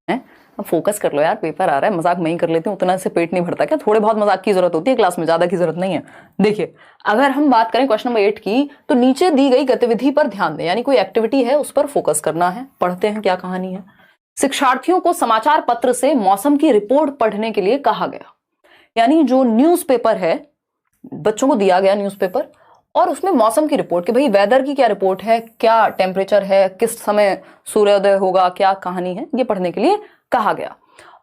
है अब फोकस कर लो यार, पेपर आ रहा है। मजाक मैं ही कर लेती हूँ, उतना से पेट नहीं भरता क्या? थोड़े बहुत मजाक की जरूरत होती है क्लास में, ज्यादा की जरूरत नहीं है। देखिए अगर हम बात करें क्वेश्चन नंबर 8 की, तो नीचे दी गई गतिविधि पर ध्यान दें, यानी कोई एक्टिविटी है उस पर फोकस करना है। पढ़ते हैं क्या कहानी है। शिक्षार्थियों को समाचार पत्र से मौसम की रिपोर्ट पढ़ने के लिए कहा गया। यानी जो न्यूज़पेपर है, बच्चों को दिया गया न्यूज़पेपर, और उसमें मौसम की रिपोर्ट कि भाई वेदर की क्या रिपोर्ट है, क्या टेम्परेचर है, किस समय सूर्योदय होगा, क्या कहानी है, ये पढ़ने के लिए कहा गया।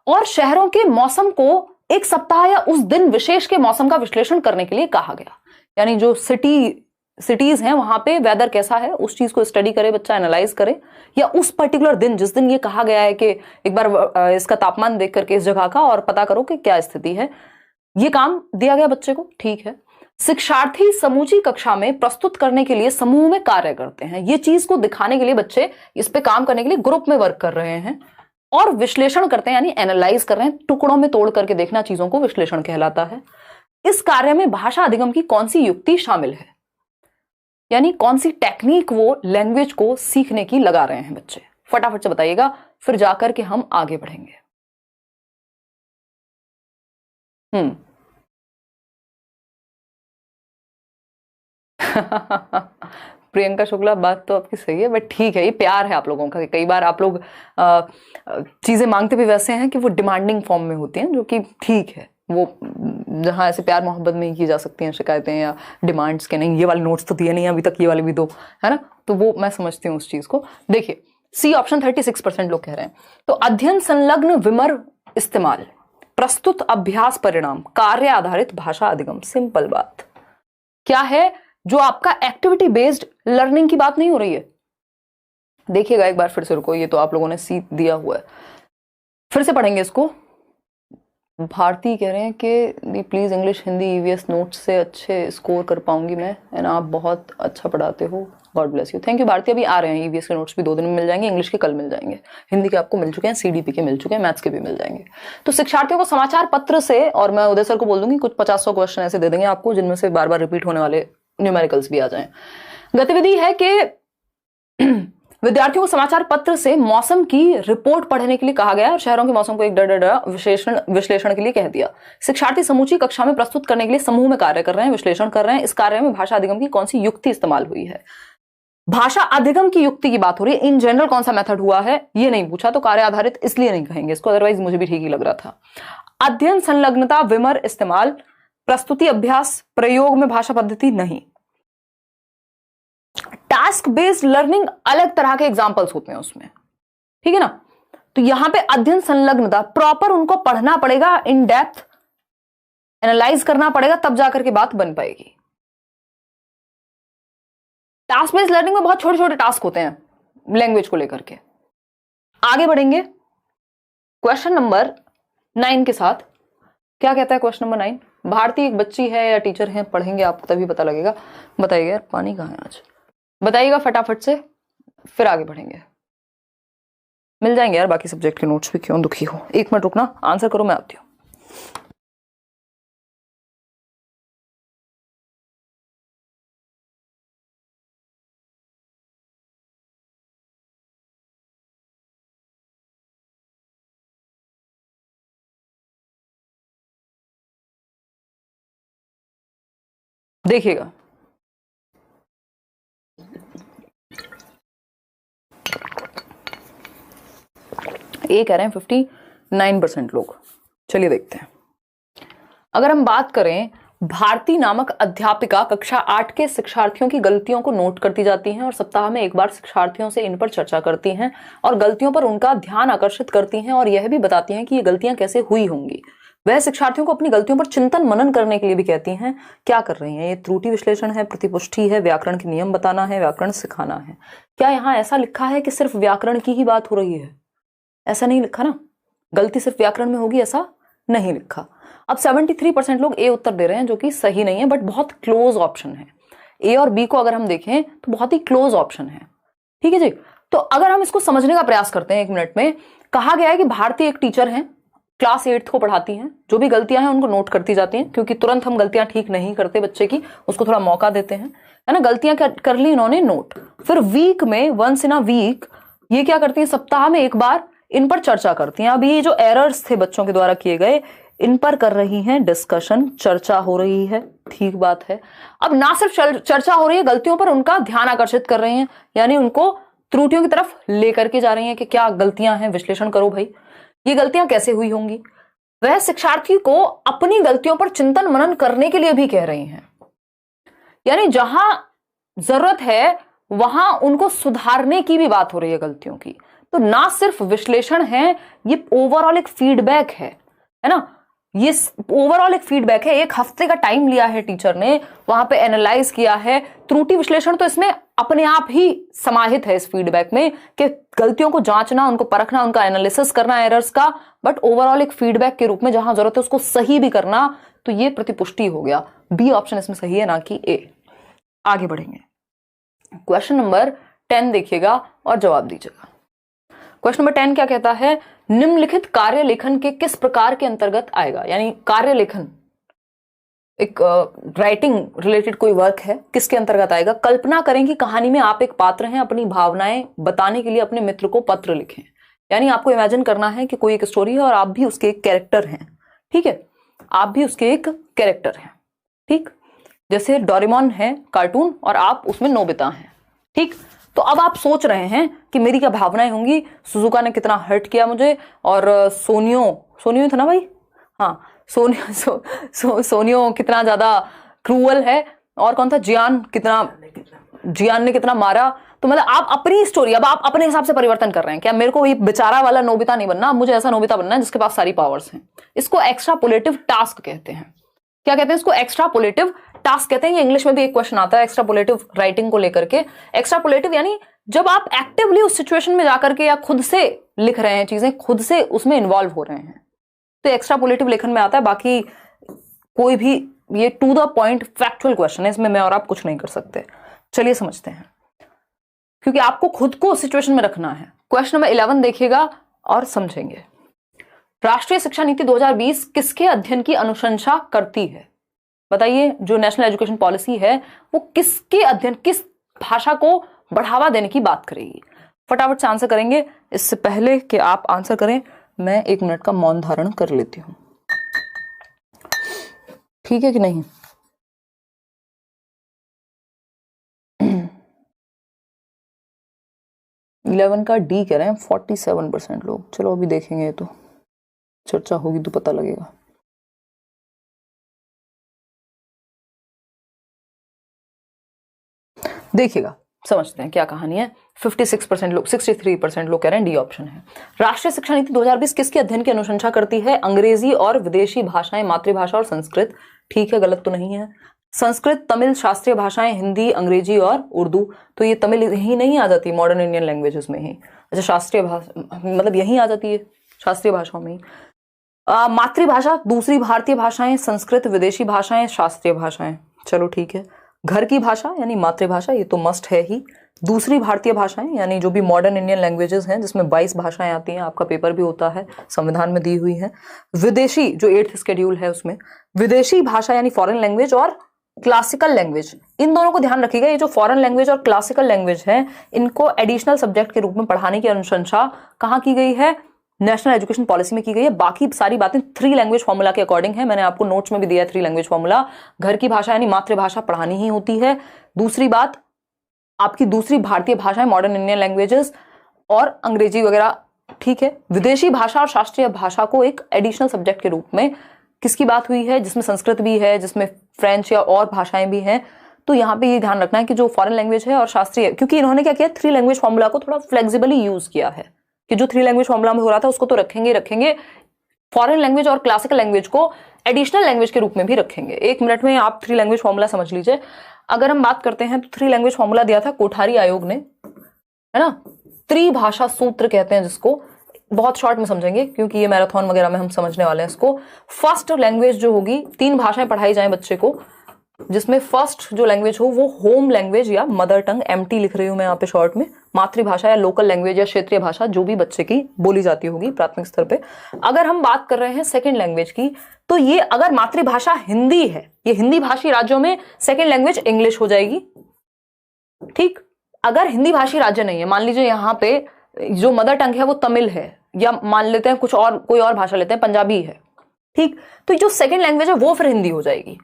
और शहरों के मौसम को एक सप्ताह या उस दिन विशेष के मौसम का विश्लेषण करने के लिए कहा गया। यानी जो सिटीज हैं वहां पे वेदर कैसा है उस चीज को स्टडी करे बच्चा, एनालाइज करे, या उस पर्टिकुलर दिन जिस दिन ये कहा गया है कि एक बार इसका तापमान देख करके इस जगह का और पता करो कि क्या स्थिति है, ये काम दिया गया बच्चे को। ठीक है। शिक्षार्थी समूची कक्षा में प्रस्तुत करने के लिए समूह में कार्य करते हैं। ये चीज को दिखाने के लिए बच्चे इस पे काम करने के लिए ग्रुप में वर्क कर रहे हैं और विश्लेषण करते हैं, यानी एनालाइज कर रहे हैं, टुकड़ों में तोड़ करके देखना चीजों को विश्लेषण कहलाता है। इस कार्य में भाषा अधिगम की कौन सी युक्ति शामिल है, यानी कौन सी टेक्निक वो लैंग्वेज को सीखने की लगा रहे हैं बच्चे। फटाफट से बताइएगा, फिर जाकर के हम आगे बढ़ेंगे। प्रियंका शुक्ला, बात तो आपकी सही है, बट ठीक है, ये प्यार है आप लोगों का। कई बार आप लोग चीजें मांगते भी वैसे हैं कि वो डिमांडिंग फॉर्म में होती हैं, जो कि ठीक है। वो जहां ऐसे प्यार मोहब्बत में ही की जा सकती हैं शिकायतें या डिमांड्स के, नहीं ये वाले नोट्स तो दिए नहीं अभी तक, ये वाले भी दो, है ना, तो वो मैं समझती हूँ उस चीज को। देखिए सी ऑप्शन 36% लोग कह रहे हैं। तो अध्ययन संलग्न विमर इस्तेमाल, प्रस्तुत अभ्यास परिणाम, कार्य आधारित भाषा अधिगम। सिंपल बात क्या है, जो आपका एक्टिविटी बेस्ड लर्निंग की बात नहीं हो रही है। देखिएगा एक बार फिर से, रुको, ये तो आप लोगों ने सी दिया हुआ है, फिर से पढ़ेंगे इसको। भारती कह रहे हैं कि please English Hindi EVS notes से अच्छे स्कोर कर पाऊंगी मैं, एंड आप बहुत अच्छा पढ़ाते हो, God bless you. Thank you Bharti. अभी आ रहे हैं ईवीएस के नोट्स भी 2 दिन में मिल जाएंगे, इंग्लिश के कल मिल जाएंगे, हिंदी के आपको मिल चुके हैं, सीडीपी के मिल चुके हैं, मैथ्स के भी मिल जाएंगे। तो शिक्षार्थियों को समाचार पत्र से, और मैं उदय सर को बोल दूंगी कुछ 50-100 क्वेश्चन ऐसे दे देंगे आपको जिनमें से बार बार रिपीट होने वाले न्यूमेरिकल्स भी आ जाएं। गतिविधि है कि विद्यार्थियों को समाचार पत्र से मौसम की रिपोर्ट पढ़ने के लिए कहा गया और शहरों के मौसम को एक विश्लेषण के लिए कह दिया। शिक्षार्थी समूची कक्षा में प्रस्तुत करने के लिए समूह में कार्य कर रहे हैं, विश्लेषण कर रहे हैं। इस कार्य में भाषा अधिगम की कौन सी युक्ति इस्तेमाल हुई है? भाषा अधिगम की युक्ति की बात हो रही है। इन जनरल कौन सा मेथड हुआ है ये नहीं पूछा, तो कार्य आधारित इसलिए नहीं कहेंगे इसको, अदरवाइज मुझे भी ठीक ही लग रहा था। अध्ययन, संलग्नता, विमर, इस्तेमाल, प्रस्तुति, अभ्यास, प्रयोग में भाषा पद्धति नहीं। टास्क बेस्ड लर्निंग अलग तरह के एग्जांपल्स होते हैं उसमें, ठीक है ना। तो यहां पे अध्ययन, संलग्नता, प्रॉपर उनको पढ़ना पड़ेगा, इन डेप्थ एनालाइज करना पड़ेगा, तब जाकर के बात बन पाएगी। टास्क बेस्ड लर्निंग में बहुत छोटे छोटे टास्क होते हैं लैंग्वेज को लेकर के। आगे बढ़ेंगे क्वेश्चन नंबर 9 के साथ। क्या कहता है क्वेश्चन नंबर 9? भारती एक बच्ची है या टीचर है, पढ़ेंगे आपको तभी पता लगेगा। बताइए यार, पानी कहाँ है आज? बताइएगा फटाफट से, फिर आगे बढ़ेंगे। मिल जाएंगे यार बाकी सब्जेक्ट के नोट्स भी, क्यों दुखी हो। 1 मिनट रुकना, आंसर करो, मैं आती हूं। देखिएगा, ये कह रहे हैं 59% लोग। चलिए देखते हैं। अगर हम बात करें, भारती नामक अध्यापिका कक्षा 8 के शिक्षार्थियों की गलतियों को नोट करती जाती हैं और सप्ताह में एक बार शिक्षार्थियों से इन पर चर्चा करती हैं और गलतियों पर उनका ध्यान आकर्षित करती हैं और यह भी बताती हैं कि ये गलतियां कैसे हुई होंगी। वह शिक्षार्थियों को अपनी गलतियों पर चिंतन मनन करने के लिए भी कहती हैं। क्या कर रही हैं ये? त्रुटि विश्लेषण है, प्रतिपुष्टि है, व्याकरण के नियम बताना है, व्याकरण सिखाना है। क्या यहाँ ऐसा लिखा है कि सिर्फ व्याकरण की ही बात हो रही है? ऐसा नहीं लिखा ना, गलती सिर्फ व्याकरण में होगी ऐसा नहीं लिखा। अब 73% लोग ए उत्तर दे रहे हैं, जो कि सही नहीं है, बट बहुत क्लोज ऑप्शन है। ए और बी को अगर हम देखें तो बहुत ही क्लोज ऑप्शन है, ठीक है जी। तो अगर हम इसको समझने का प्रयास करते हैं 1 मिनट में, कहा गया है कि भारती एक टीचर हैं, क्लास 8 को पढ़ाती हैं, जो भी गलतियां हैं उनको नोट करती जाती हैं, क्योंकि तुरंत हम गलतियां ठीक नहीं करते बच्चे की, उसको थोड़ा मौका देते हैं, है ना। गलतियां कर ली इन्होंने नोट। फिर वीक में, वंस इन अ वीक, ये क्या करती है? सप्ताह में एक बार इन पर चर्चा करती हैं। अब ये जो एरर्स थे बच्चों के द्वारा किए गए, इन पर कर रही हैं डिस्कशन, चर्चा हो रही है, ठीक बात है। अब ना सिर्फ चर्चा हो रही है, गलतियों पर उनका ध्यान आकर्षित कर रही हैं, यानी उनको त्रुटियों की तरफ लेकर के जा रही हैं कि क्या गलतियां हैं, विश्लेषण करो भाई, ये गलतियां कैसे हुई होंगी। वह शिक्षार्थी को अपनी गलतियों पर चिंतन मनन करने के लिए भी कह रही हैं, यानी जहां जरूरत है वहां उनको सुधारने की भी बात हो रही है गलतियों की। तो ना सिर्फ विश्लेषण है, ये ओवरऑल एक फीडबैक है ना। ये ओवरऑल एक फीडबैक है। 1 हफ्ते का टाइम लिया है टीचर ने, वहां पे एनालाइज किया है। त्रुटि विश्लेषण तो इसमें अपने आप ही समाहित है इस फीडबैक में, कि गलतियों को जांचना, उनको परखना, उनका एनालिसिस करना एरर्स का, बट ओवरऑल एक फीडबैक के रूप में जहां जरूरत है उसको सही भी करना। तो ये प्रतिपुष्टि हो गया, बी ऑप्शन इसमें सही है, ना कि ए। आगे बढ़ेंगे, क्वेश्चन नंबर 10 देखिएगा और जवाब दीजिएगा। क्वेश्चन नंबर 10 क्या कहता है? निम्नलिखित कार्य लेखन के किस प्रकार के अंतर्गत आएगा? यानी कार्य लेखन एक राइटिंग रिलेटेड कोई वर्क है, किसके अंतर्गत आएगा? कल्पना करें कि कहानी में आप एक पात्र हैं, अपनी भावनाएं बताने के लिए अपने मित्र को पत्र लिखें। यानी आपको इमेजिन करना है कि कोई एक स्टोरी है और आप भी उसके एक कैरेक्टर हैं, ठीक है, आप भी उसके एक कैरेक्टर हैं, ठीक। जैसे डोरेमोन है कार्टून और आप उसमें नोबिता हैं, ठीक। तो अब आप सोच रहे हैं कि मेरी क्या भावनाएं होंगी, सुजुका ने कितना हर्ट किया मुझे, और सोनियो था ना भाई, हाँ, सोनियो कितना ज्यादा क्रूअल है, और कौन था, जियान ने कितना मारा। तो मतलब आप अपनी स्टोरी अब आप अपने हिसाब से परिवर्तन कर रहे हैं। क्या मेरे को ये बेचारा वाला नोबिता नहीं बनना, मुझे ऐसा नोबिता बनना है जिसके पास सारी पावर्स हैं। इसको एक्स्ट्रापोलेटिव टास्क कहते हैं। क्या कहते हैं इसको? एक्स्ट्रापोलेटिव टास्क कहते हैं। ये इंग्लिश में भी एक क्वेश्चन आता है एक्स्ट्रापोलेटिव राइटिंग को लेकर के। एक्स्ट्रापोलेटिव यानी जब आप एक्टिवली उस सिचुएशन में जाकर के या खुद से लिख रहे हैं चीजें, खुद से उसमें इन्वॉल्व हो रहे हैं, तो एक्स्ट्रापोलेटिव लेखन में आता है। बाकी कोई भी ये to the point factual question है, इसमें मैं और आप कुछ नहीं कर सकते। चलिए समझते हैं, क्योंकि आपको खुद को सिचुएशन में रखना है। क्वेश्चन नंबर 11 देखिएगा और समझेंगे। राष्ट्रीय शिक्षा नीति 2020 किसके अध्ययन की अनुशंसा करती है? बताइए, जो नेशनल एजुकेशन पॉलिसी है वो किसके अध्ययन, किस भाषा को बढ़ावा देने की बात करेगी? फटाफट से आंसर करेंगे। इससे पहले कि आप आंसर करें मैं 1 मिनट का मौन धारण कर लेती हूं, ठीक है कि नहीं? इलेवन का डी कह रहे हैं 47% लोग। चलो अभी देखेंगे, तो चर्चा होगी तो पता लगेगा। देखिएगा, समझते हैं क्या कहानी है। 56% लोग, 63% लोग कह रहे हैं डी ऑप्शन है। राष्ट्रीय शिक्षा नीति 2020 किसके अध्ययन की अनुशंसा करती है? अंग्रेजी और विदेशी भाषाएं, मातृभाषा और संस्कृत। ठीक है, गलत तो नहीं है। संस्कृत, तमिल, शास्त्रीय भाषाएं, हिंदी, अंग्रेजी और उर्दू। तो ये तमिल यही नहीं आ जाती मॉडर्न इंडियन लैंग्वेजेस में ही? अच्छा, शास्त्रीय भाषा मतलब यही आ जाती है शास्त्रीय भाषाओं में ही। मातृभाषा, दूसरी भारतीय भाषाएं, संस्कृत, विदेशी भाषाएं, शास्त्रीय भाषाएं। चलो ठीक है। घर की भाषा यानी मातृभाषा, ये तो मस्ट है ही। दूसरी भारतीय भाषाएं यानी जो भी मॉडर्न इंडियन लैंग्वेजेस हैं, जिसमें 22 भाषाएं आती हैं, आपका पेपर भी होता है, संविधान में दी हुई है। विदेशी जो 8th शेड्यूल है उसमें विदेशी भाषा यानी फॉरेन लैंग्वेज, और क्लासिकल लैंग्वेज। इन दोनों को ध्यान रखिएगा। ये जो फॉरेन लैंग्वेज और क्लासिकल लैंग्वेज है, इनको एडिशनल सब्जेक्ट के रूप में पढ़ाने की अनुशंसा कहाँ की गई है? नेशनल एजुकेशन पॉलिसी में की गई है। बाकी सारी बातें 3 लैंग्वेज फॉर्मूला के अकॉर्डिंग है। मैंने आपको नोट्स में भी दिया है 3 लैंग्वेज फॉर्मूला। घर की भाषा यानी मातृभाषा पढ़ानी ही होती है। दूसरी बात, आपकी दूसरी भारतीय भाषाएं, मॉडर्न इंडियन लैंग्वेजेस और अंग्रेजी वगैरह, ठीक है। विदेशी भाषा और शास्त्रीय भाषा को एक एडिशनल सब्जेक्ट के रूप में किसकी बात हुई है? जिसमें संस्कृत भी है, जिसमें फ्रेंच या और भाषाएं भी हैं। तो यहाँ पे ये ध्यान रखना है कि जो फॉरेन लैंग्वेज है और शास्त्रीय, क्योंकि इन्होंने क्या किया, 3 लैंग्वेज फॉर्मूला को थोड़ा फ्लेक्सिबली यूज किया है कि जो 3 लैंग्वेज फॉर्मूला में हो रहा था उसको तो रखेंगे, फॉरेन लैंग्वेज और क्लासिकल लैंग्वेज को एडिशनल लैंग्वेज के रूप में भी रखेंगे। 1 मिनट में आप 3 लैंग्वेज फॉर्मूला समझ लीजिए। अगर हम बात करते हैं तो 3 लैंग्वेज फॉर्मूला दिया था कोठारी आयोग ने, है ना। त्रिभाषा सूत्र कहते हैं जिसको, बहुत शॉर्ट में समझेंगे क्योंकि ये मैराथन वगैरह में हम समझने वाले हैं इसको। फर्स्ट लैंग्वेज जो होगी, 3 भाषाएं पढ़ाई जाए बच्चे को, जिसमें फर्स्ट जो लैंग्वेज हो वो होम लैंग्वेज या मदर टंग, MT लिख रही हूं मैं यहाँ पे शॉर्ट में, मातृभाषा या लोकल लैंग्वेज या क्षेत्रीय भाषा जो भी बच्चे की बोली जाती होगी प्राथमिक स्तर पे। अगर हम बात कर रहे हैं सेकंड लैंग्वेज की, तो ये अगर मातृभाषा हिंदी है, ये हिंदी भाषी राज्यों में सेकंड लैंग्वेज इंग्लिश हो जाएगी, ठीक। अगर हिंदी भाषी राज्य नहीं है, मान लीजिए यहाँ पे जो मदर टंग है वो तमिल है, या मान लेते हैं कुछ और, कोई और भाषा लेते हैं, पंजाबी है, ठीक, तो जो सेकंड लैंग्वेज है वो फिर हिंदी हो जाएगी।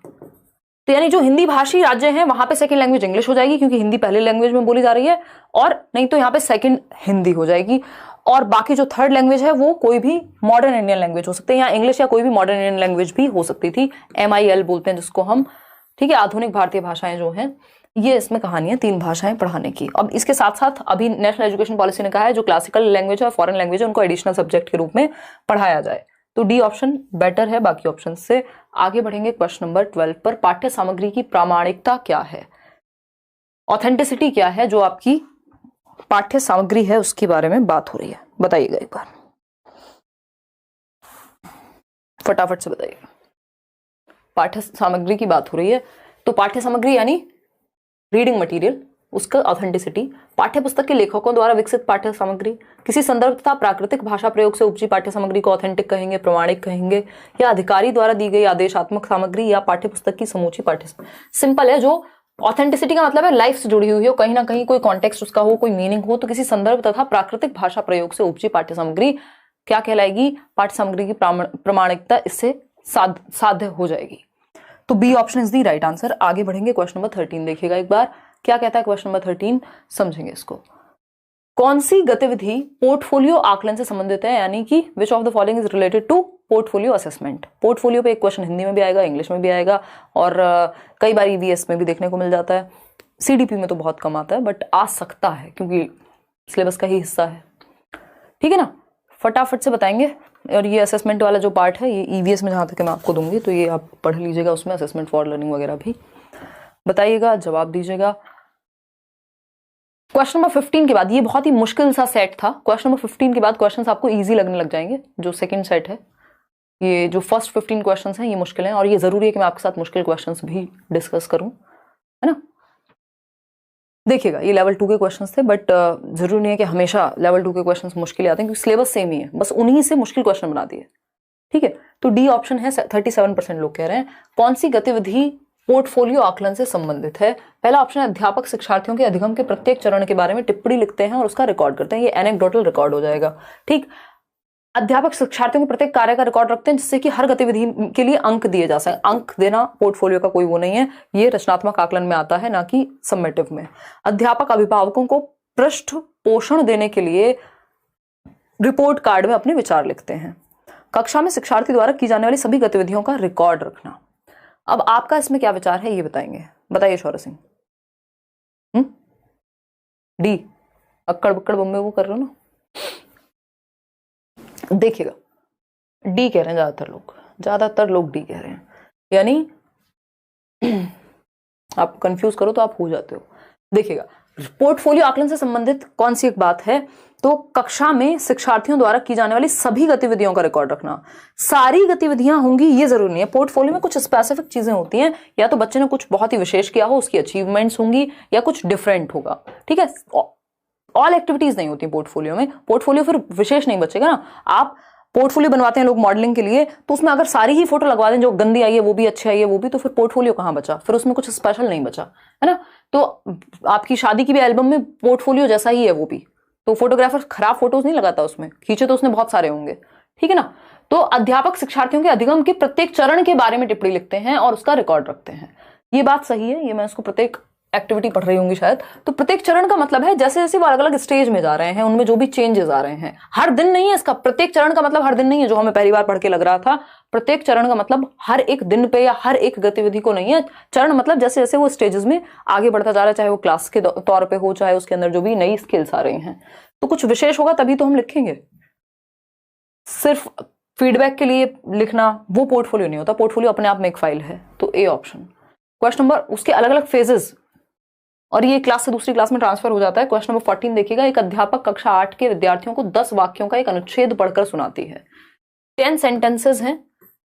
तो यानी जो हिंदी भाषी राज्य हैं वहां पे सेकंड लैंग्वेज इंग्लिश हो जाएगी क्योंकि हिंदी पहले लैंग्वेज में बोली जा रही है, और नहीं तो यहाँ पे सेकंड हिंदी हो जाएगी। और बाकी जो थर्ड लैंग्वेज है वो कोई भी मॉडर्न इंडियन लैंग्वेज हो सकती है, यहाँ इंग्लिश या कोई भी मॉडर्न इंडियन लैंग्वेज भी हो सकती थी, MIL बोलते हैं जिसको हम, ठीक है। आधुनिक भारतीय भाषाएं जो हैं, ये इसमें कहानी है 3 भाषाएं पढ़ाने की। अब इसके साथ साथ अभी नेशनल एजुकेशन पॉलिसी ने कहा है जो क्लासिकल लैंग्वेज है और फॉरेन लैंग्वेज है उनको एडिशनल सब्जेक्ट के रूप में पढ़ाया जाए। तो डी ऑप्शन बेटर है बाकी ऑप्शन से। आगे बढ़ेंगे क्वेश्चन नंबर 12 पर। पाठ्य सामग्री की प्रामाणिकता क्या है, ऑथेंटिसिटी क्या है, जो आपकी पाठ्य सामग्री है उसके बारे में बात हो रही है। बताइएगा एक बार, फटाफट से बताइएगा। पाठ्य सामग्री की बात हो रही है, तो पाठ्य सामग्री यानी रीडिंग मटेरियल, उसका ऑथेंटिसिटी, पाठ्य पुस्तक के लेखकों द्वारा विकसित पाठ्य सामग्री, किसी संदर्भ तथा प्राकृतिक भाषा प्रयोग से उपजी पाठ्य सामग्री को ऑथेंटिक कहेंगे, प्रमाणिक कहेंगे, या अधिकारी द्वारा दी गई आदेशात्मक सामग्री या पाठ्य पुस्तक की समूची पाठ्य। सिंपल है, जो ऑथेंटिसिटी का मतलब है लाइफ से जुड़ी हुई हो, कहीं ना कहीं कोई कॉन्टेक्स्ट उसका हो, कोई मीनिंग हो, तो किसी संदर्भ तथा प्राकृतिक भाषा प्रयोग से उपजी पाठ्य सामग्री क्या कहलाएगी? पाठ्य सामग्री की प्रामाणिकता इससे साध्य हो जाएगी। तो B option is the right answer. आगे बढ़ेंगे, क्वेश्चन नंबर 13 देखिएगा एक बार क्या कहता है क्वेश्चन नंबर 13, समझेंगे इसको। कौन सी गतिविधि पोर्टफोलियो आकलन से संबंधित है, यानी कि which of the following is related to portfolio assessment. Portfolio पे एक क्वेश्चन हिंदी में भी आएगा, इंग्लिश में भी आएगा, और कई बार EVS में भी देखने को मिल जाता है। CDP में तो बहुत कम आता है, बट आ सकता है क्योंकि सिलेबस का ही हिस्सा है, ठीक है ना। फटाफट से बताएंगे। और ये असेसमेंट वाला जो पार्ट है ये EVS में जहाँ तक मैं आपको दूंगी, तो ये आप पढ़ लीजिएगा, उसमें असेसमेंट फॉर लर्निंग वगैरह भी बताइएगा, जवाब दीजिएगा। क्वेश्चन नंबर 15 के बाद, ये बहुत ही मुश्किल सा सेट था, क्वेश्चन नंबर 15 के बाद क्वेश्चंस आपको इजी लगने लग जाएंगे। जो सेकंड सेट है, ये जो फर्स्ट 15 क्वेश्चंस हैं ये मुश्किल हैं, और ये जरूरी है कि मैं आपके साथ मुश्किल क्वेश्चंस भी डिस्कस करूं, है ना। देखिएगा, ये लेवल 2 के क्वेश्चंस थे, बट जरूरी नहीं है कि हमेशा लेवल 2 के क्वेश्चंस मुश्किल आते हैं, क्योंकि सिलेबस सेम ही है, बस उन्हीं से मुश्किल क्वेश्चन बना दिए, ठीक है। तो डी ऑप्शन है, 37% लोग कह रहे हैं। कौन सी गतिविधि पोर्टफोलियो आकलन से संबंधित है। पहला ऑप्शन है अध्यापक शिक्षार्थियों के अधिगम के प्रत्येक चरण के बारे में टिप्पणी लिखते हैं और उसका रिकॉर्ड करते हैं। ये एनेक्डोटल रिकॉर्ड हो जाएगा। ठीक, अध्यापक शिक्षार्थियों के प्रत्येक कार्य का रिकॉर्ड रखते हैं जिससे कि हर गतिविधि के लिए अंक दिए जा सके। अंक देना पोर्टफोलियो का कोई वो नहीं है, ये रचनात्मक आकलन में आता है, ना कि समेटिव में। अध्यापक अभिभावकों को पृष्ठ पोषण देने के लिए रिपोर्ट कार्ड में अपने विचार लिखते हैं। कक्षा में शिक्षार्थी द्वारा की जाने वाली सभी गतिविधियों का रिकॉर्ड रखना। अब आपका इसमें क्या विचार है ये बताएंगे, बताइए शौर्य सिंह। डी, अक्कड़ बक्कड़ बम्बे वो कर रहे हो ना। देखिएगा, डी कह रहे हैं ज्यादातर लोग डी कह रहे हैं, यानी आप कंफ्यूज करो तो आप हो जाते हो। देखिएगा, पोर्टफोलियो आकलन से संबंधित कौन सी एक बात है, तो कक्षा में शिक्षार्थियों द्वारा की जाने वाली सभी गतिविधियों का रिकॉर्ड रखना। सारी गतिविधियां होंगी ये जरूरी नहीं है, पोर्टफोलियो में कुछ स्पेसिफिक चीजें होती हैं, या तो बच्चे ने कुछ बहुत ही विशेष किया हो, उसकी अचीवमेंट्स होंगी, या कुछ डिफरेंट होगा। ठीक है, ऑल एक्टिविटीज नहीं होती पोर्टफोलियो में। पोर्टफोलियो फिर विशेष नहीं बचेगा ना। आप पोर्टफोलियो बनवाते हैं लोग मॉडलिंग के लिए, तो उसमें अगर सारी ही फोटो लगवा दें, जो गंदी आई है वो भी, अच्छी आई है वो भी, तो फिर पोर्टफोलियो कहां बचा, फिर उसमें कुछ स्पेशल नहीं बचा, है ना। तो आपकी शादी की भी एल्बम में पोर्टफोलियो जैसा ही है वो भी, तो फोटोग्राफर खराब फोटोज नहीं लगाता उसमें, खींचे तो उसने बहुत सारे होंगे। ठीक है ना। तो अध्यापक शिक्षार्थियों के अधिगम के प्रत्येक चरण के बारे में टिप्पणी लिखते हैं और उसका रिकॉर्ड रखते हैं। ये बात सही है, ये मैं इसको प्रत्येक एक्टिविटी पढ़ रही होंगी शायद। तो प्रत्येक चरण का मतलब है जैसे जैसे वो अलग अलग स्टेज में जा रहे हैं, उनमें जो भी चेंजेस आ रहे हैं। हर दिन नहीं है इसका, प्रत्येक चरण का मतलब हर दिन नहीं है, जो हमें पहली बार पढ़ के लग रहा था। प्रत्येक चरण का मतलब हर एक दिन पे या हर एक गतिविधि को नहीं है। चरण मतलब जैसे जैसे वो स्टेजेस में आगे बढ़ता जा रहा है, चाहे वो क्लास के तौर पे हो, चाहे उसके अंदर जो भी नई स्किल्स आ रही हैं। तो कुछ विशेष होगा तभी तो हम लिखेंगे। सिर्फ फीडबैक के लिए लिखना वो पोर्टफोलियो नहीं होता, पोर्टफोलियो अपने आप में एक फाइल है। तो ए ऑप्शन। क्वेश्चन नंबर, उसके अलग अलग फेजेस, और ये क्लास से दूसरी क्लास में ट्रांसफर हो जाता है। क्वेश्चन नंबर 14 देखिएगा, एक अध्यापक कक्षा 8 के विद्यार्थियों को 10 वाक्यों का एक अनुच्छेद पढ़कर सुनाती है। 10 सेंटेंसेस हैं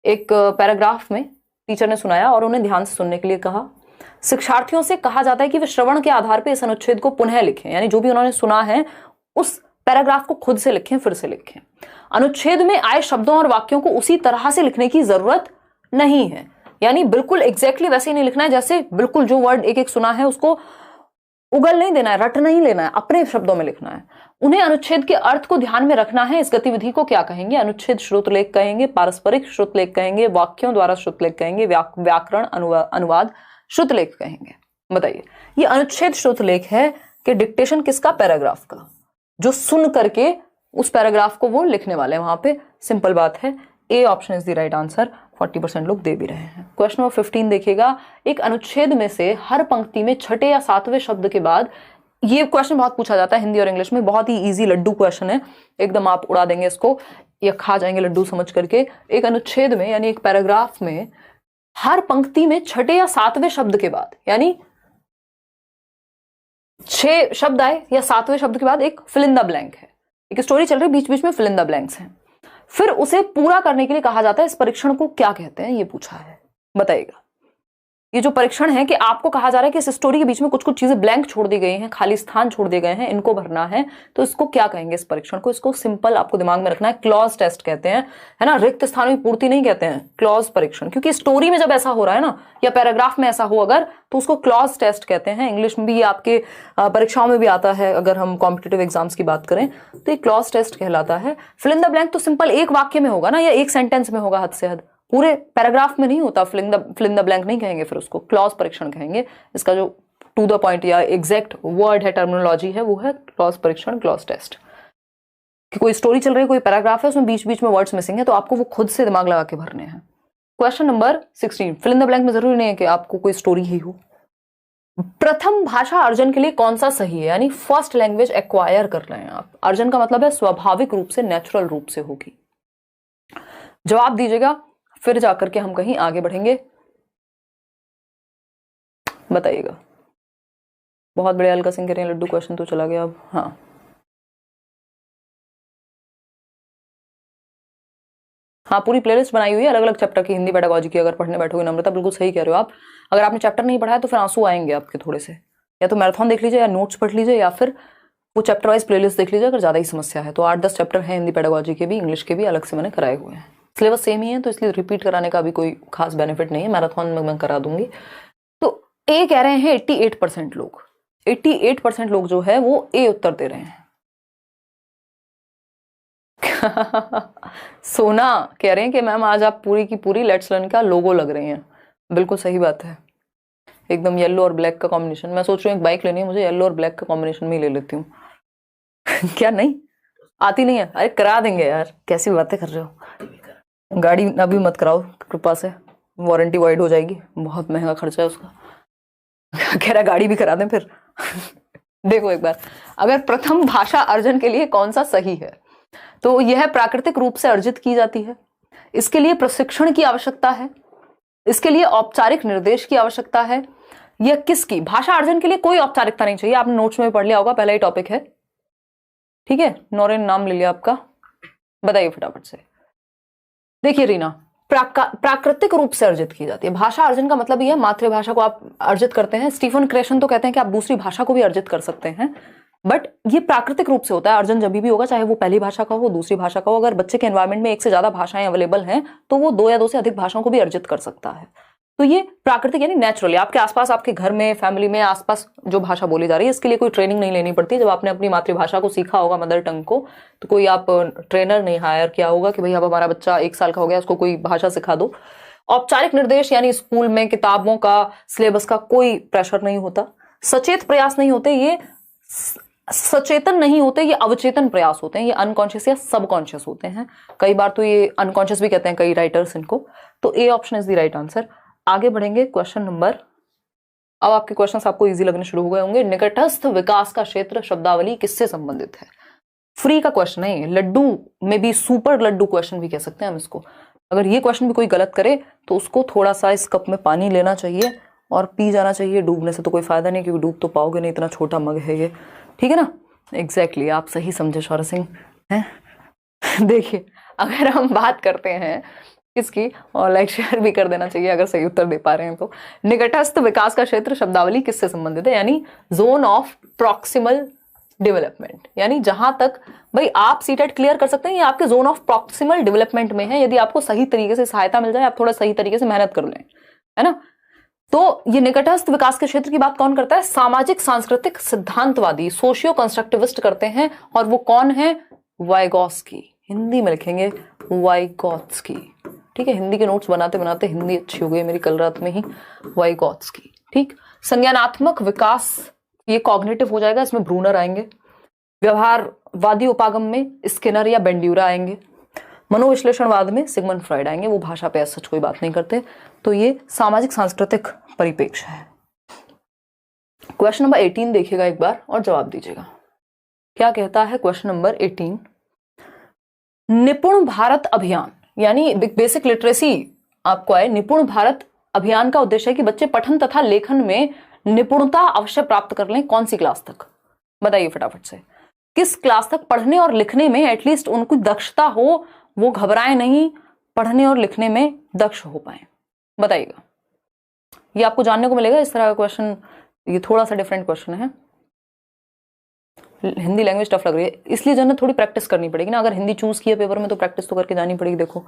एक पैराग्राफ में, टीचर ने सुनाया और उन्हें ध्यान से सुनने के लिए कहा। शिक्षार्थियों से कहा जाता है कि वे श्रवण के आधार पर इस अनुच्छेद को पुनः लिखें, यानी जो भी उन्होंने सुना है उस पैराग्राफ को खुद से लिखें, फिर से लिखें। अनुच्छेद में आए शब्दों और वाक्यों को उसी तरह से लिखने की जरूरत नहीं है, यानी बिल्कुल एग्जैक्टली वैसे ही नहीं लिखना है, जैसे बिल्कुल जो वर्ड एक एक सुना है उसको उगल नहीं देना है, रट नहीं लेना है, अपने शब्दों में लिखना है। उन्हें अनुच्छेद के अर्थ को ध्यान में रखना है। इस गतिविधि को क्या कहेंगे? अनुच्छेद श्रुतलेख कहेंगे, पारस्परिक श्रुतलेख कहेंगे, वाक्यों द्वारा श्रुतलेख कहेंगे, व्याकरण अनुवाद श्रुतलेख कहेंगे। बताइए, ये अनुच्छेद श्रुतलेख है कि डिक्टेशन किसका? पैराग्राफ का, जो सुन करके उस पैराग्राफ को वो लिखने वाले हैं वहां पे। सिंपल बात है, A option is the right answer. 40% लोग दे भी रहे हैं। क्वेश्चन नंबर 15 देखिएगा, एक अनुच्छेद में से हर पंक्ति में छठे या सातवें शब्द के बाद, ये क्वेश्चन बहुत पूछा जाता है हिंदी और इंग्लिश में, बहुत ही इजी लड्डू क्वेश्चन है, एकदम आप उड़ा देंगे इसको या खा जाएंगे लड्डू समझ करके। एक अनुच्छेद में यानी एक पैराग्राफ में हर पंक्ति में छठे या सातवें शब्द के बाद, यानी 6 शब्द आए या सातवें शब्द के बाद एक फिल इन द ब्लैंक है, एक स्टोरी चल रही, बीच बीच में फिल इन द ब्लैंक्स हैं, फिर उसे पूरा करने के लिए कहा जाता है। इस परीक्षण को क्या कहते हैं ये पूछा है, बताइएगा। ये जो परीक्षण है कि आपको कहा जा रहा है कि इस स्टोरी के बीच में कुछ कुछ चीजें ब्लैंक छोड़ दी गई हैं, खाली स्थान छोड़ दिए गए हैं, इनको भरना है, तो इसको क्या कहेंगे इस परीक्षण को? इसको सिंपल आपको दिमाग में रखना है, क्लॉज टेस्ट कहते हैं, है ना। रिक्त स्थानों की पूर्ति नहीं कहते हैं, क्लॉज परीक्षण, क्योंकि स्टोरी में जब ऐसा हो रहा है ना, या पैराग्राफ में ऐसा हो अगर, तो उसको क्लॉज टेस्ट कहते हैं। इंग्लिश में भी ये आपके परीक्षाओं में भी आता है, अगर हम कॉम्पिटिटिव एग्जाम्स की बात करें तो ये क्लॉज टेस्ट कहलाता है। फिल इन द ब्लैंक तो सिंपल एक वाक्य में होगा ना, या एक सेंटेंस में होगा हद से हद, पूरे पैराग्राफ में नहीं होता। फिल इन द ब्लैंक नहीं कहेंगे, फिर उसको क्लॉज परीक्षण कहेंगे। इसका जो टू द पॉइंट या एग्जैक्ट वर्ड है, टर्मिनोलॉजी है, वो है क्लॉज परीक्षण, क्लॉज टेस्ट। कि कोई स्टोरी चल रही है, कोई पैराग्राफ है, उसमें बीच बीच में वर्ड्स मिसिंग है, तो आपको वो खुद से दिमाग लगा के भरने हैं। Question number 16, fill in the blank में जरूरी नहीं है कि आपको कोई स्टोरी ही हो। प्रथम भाषा अर्जन के लिए कौन सा सही है? यानी फर्स्ट लैंग्वेज एक्वायर कर रहे हैं आप। अर्जन का मतलब है स्वाभाविक रूप से, नेचुरल रूप से होगी। जवाब दीजिएगा, फिर जाकर के हम कहीं आगे बढ़ेंगे। बताइएगा। बहुत बड़े अलका सिंह कह रहे हैं लड्डू क्वेश्चन तो चला गया अब। हाँ, हाँ, पूरी प्लेलिस्ट बनाई हुई है अलग अलग चैप्टर की, हिंदी पेडागोजी की। अगर पढ़ने बैठोगे नम्रता, बिल्कुल सही कह रहे हो आप। अगर आपने चैप्टर नहीं पढ़ा है तो फिर आंसू आएंगे आपके थोड़े से। या तो मैराथन देख लीजिए, या नोट्स पढ़ लीजिए, या फिर वो चैप्टर वाइज प्लेलिस्ट देख लीजिए अगर ज्यादा ही समस्या है तो। 8-10 चैप्टर हैं हिंदी पेडागोजी के भी, इंग्लिश के भी, अलग से मैंने कराए हुए हैं। सिलेबस सेम ही है तो इसलिए रिपीट कराने का भी कोई खास बेनिफिट नहीं है। मैराथन में मैं करा दूंगी, ए कह रहे हैं 88% लोग, 88% लोग जो है वो ए उत्तर दे रहे हैं। सोना कह रहे हैं कि मैम आज आप पूरी की पूरी लेट्स लर्न का लोगो लग रही हैं। बिल्कुल सही बात है, एकदम येलो और ब्लैक का कॉम्बिनेशन। मैं सोच रही हूँ एक बाइक लेनी है मुझे, येलो और ब्लैक का कॉम्बिनेशन में ही ले लेती हूँ। क्या नहीं आती नहीं है? अरे करा देंगे यार, कैसी बातें कर रहे हो। गाड़ी अभी मत कराओ कृपा से, वारंटी वाइड हो जाएगी, बहुत महंगा खर्चा है उसका। कह रहा गाड़ी भी करा दें फिर। देखो एक बार, अगर प्रथम भाषा अर्जन के लिए कौन सा सही है, तो यह प्राकृतिक रूप से अर्जित की जाती है, इसके लिए प्रशिक्षण की आवश्यकता है, इसके लिए औपचारिक निर्देश की आवश्यकता है, यह किसकी? भाषा अर्जन के लिए कोई औपचारिकता नहीं चाहिए, आपने नोट्स में पढ़ लिया होगा, पहला ही टॉपिक है, ठीक है। नौरेन नाम ले लिया आपका, बताइए फटाफट से। देखिए रीना, प्राकृतिक रूप से अर्जित की जाती है। भाषा अर्जन का मतलब यह है मातृभाषा को आप अर्जित करते हैं। स्टीफन क्रेशन तो कहते हैं कि आप दूसरी भाषा को भी अर्जित कर सकते हैं, बट ये प्राकृतिक रूप से होता है। अर्जन जब भी होगा, चाहे वो पहली भाषा का हो, दूसरी भाषा का हो। अगर बच्चे के एनवायरमेंट में एक से ज्यादा भाषाएं अवेलेबल हैं तो वो 2 या 2 से अधिक भाषाओं को भी अर्जित कर सकता है। तो ये प्राकृतिक यानी नेचुरली आपके आसपास, आपके घर में, फैमिली में आसपास जो भाषा बोली जा रही है, इसके लिए कोई ट्रेनिंग नहीं लेनी पड़ती। जब आपने अपनी मातृभाषा को सीखा होगा, मदर टंग को, तो कोई आप ट्रेनर नहीं हायर किया होगा कि भाई अब हमारा बच्चा 1 साल का हो गया, उसको कोई भाषा सिखा दो। औपचारिक निर्देश यानी स्कूल में किताबों का, सिलेबस का कोई प्रेशर नहीं होता। सचेत प्रयास नहीं होते, ये सचेतन नहीं होते, ये अवचेतन प्रयास होते हैं, ये अनकॉन्शियस या सबकॉन्शियस होते हैं। कई बार तो ये अनकॉन्शियस भी कहते हैं कई राइटर्स इनको। तो A option is the right answer. आगे बढ़ेंगे क्वेश्चन नंबर, अब आपके क्वेश्चंस आपको इजी लगने शुरू हो गए होंगे। निकटस्थ विकास का क्षेत्र शब्दावली किससे संबंधित है? फ्री का क्वेश्चन है, लड्डू में भी सुपर लड्डू क्वेश्चन भी कह सकते हैं हम इसको। अगर ये क्वेश्चन भी कोई गलत करे तो उसको थोड़ा सा इस कप में पानी लेना चाहिए और पी जाना चाहिए। डूबने से तो कोई फायदा नहीं, क्योंकि डूब तो पाओगे नहीं, इतना छोटा मग है ये, ठीक है ना। एग्जैक्टली आप सही समझे शौर्य सिंह हैं। देखिए अगर हम बात करते हैं इसकी, और लाइक शेयर भी कर देना चाहिए अगर सही उत्तर दे पा रहे हैं तो। निकटस्थ विकास का क्षेत्र शब्दावली किससे संबंधित है? यानी जोन ऑफ प्रॉक्सिमल डेवलपमेंट, यानी जहां तक भाई आप सीटेट क्लियर कर सकते हैं, ये आपके जोन ऑफ प्रॉक्सिमल डेवलपमेंट में है। यदि आपको सही तरीके से सहायता मिल जाए, आप थोड़ा सही तरीके से मेहनत कर लें, है ना। तो ये निकटस्थ विकास के क्षेत्र की बात कौन करता है? सामाजिक सांस्कृतिक सिद्धांतवादी, सोशियो कंस्ट्रक्टिविस्ट करते हैं। और वो कौन है? वाइगॉत्स्की। हिंदी में लिखेंगे वाइगॉत्स्की, ठीक है। हिंदी के नोट्स बनाते बनाते हिंदी अच्छी हो गई मेरी कल रात में ही। वाइगॉत्स्की, ठीक। संज्ञानात्मक विकास, ये कॉग्निटिव हो जाएगा, इसमें ब्रूनर आएंगे। व्यवहारवादी उपागम में स्किनर या बेंड्यूरा आएंगे। मनोविश्लेषणवाद में सिगमंड फ्रॉइड आएंगे, वो भाषा पे सच कोई बात नहीं करते। तो ये सामाजिक सांस्कृतिक परिप्रेक्ष्य है। क्वेश्चन नंबर 18 देखिएगा एक बार और जवाब दीजिएगा। क्या कहता है क्वेश्चन नंबर 18? निपुण भारत अभियान यानी बेसिक लिटरेसी आपको आए। निपुण भारत अभियान का उद्देश्य है कि बच्चे पठन तथा लेखन में निपुणता अवश्य प्राप्त कर लें। कौन सी क्लास तक? बताइए फटाफट से। किस क्लास तक पढ़ने और लिखने में एटलीस्ट उनको दक्षता हो, वो घबराए नहीं, पढ़ने और लिखने में दक्ष हो पाए। बताइएगा, ये आपको जानने को मिलेगा इस तरह का क्वेश्चन। ये थोड़ा सा डिफरेंट क्वेश्चन है, हिंदी लैंग्वेज टफ लग रही है, इसलिए जो है थोड़ी प्रैक्टिस करनी पड़ेगी ना। अगर हिंदी चूज किया पेपर में तो प्रैक्टिस तो करके जानी पड़ेगी। देखो,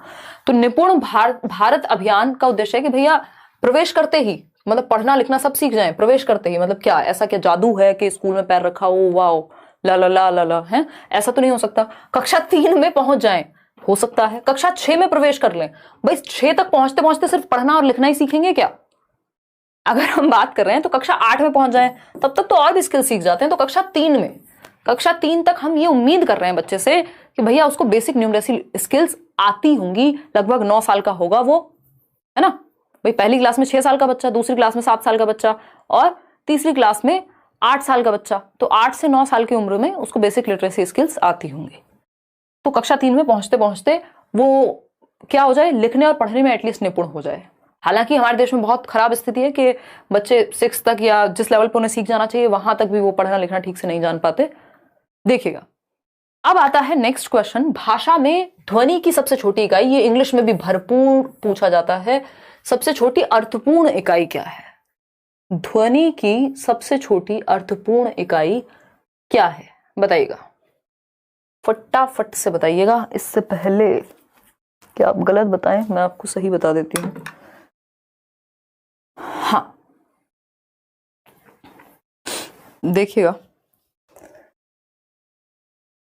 तो निपुण भारत अभियान का उद्देश्य है कि भैया प्रवेश करते ही मतलब पढ़ना लिखना सब सीख जाएं। प्रवेश करते ही मतलब क्या, ऐसा क्या जादू है कि स्कूल में पैर रखा हो, वाओ ला ला ला ला ला, है ऐसा तो नहीं हो सकता। कक्षा 3 में पहुंच जाएं, हो सकता है कक्षा 6 में प्रवेश कर लें। भाई 6 तक पहुंचते पहुंचते सिर्फ पढ़ना और लिखना ही सीखेंगे क्या? अगर हम बात कर रहे हैं तो कक्षा 8 में पहुंच जाएं, तब तक तो और भी स्किल सीख जाते हैं। तो कक्षा 3 तक हम ये उम्मीद कर रहे हैं बच्चे से कि भैया उसको बेसिक न्यूमरेसी स्किल्स आती होंगी। लगभग 9 साल का होगा वो, है ना। भाई पहली क्लास में 6 साल का बच्चा, दूसरी क्लास में 7 साल का बच्चा और तीसरी क्लास में 8 साल का बच्चा, तो 8 से 9 साल की उम्र में उसको बेसिक लिटरेसी स्किल्स आती होंगी। तो कक्षा 3 में पहुंचते पहुंचते वो क्या हो जाए, लिखने और पढ़ने में एटलीस्ट निपुण हो जाए। हालांकि हमारे देश में बहुत खराब स्थिति है कि बच्चे 6 तक या जिस लेवल पर उन्हें सीख जाना चाहिए वहां तक भी वो पढ़ना लिखना ठीक से नहीं जान पाते। देखिएगा, अब आता है नेक्स्ट क्वेश्चन। भाषा में ध्वनि की सबसे छोटी इकाई, ये इंग्लिश में भी भरपूर पूछा जाता है। सबसे छोटी अर्थपूर्ण इकाई क्या है? ध्वनि की सबसे छोटी अर्थपूर्ण इकाई क्या है? बताइएगा, फटाफट से बताइएगा। इससे पहले कि आप गलत बताएं, मैं आपको सही बता देती हूं। हाँ, देखिएगा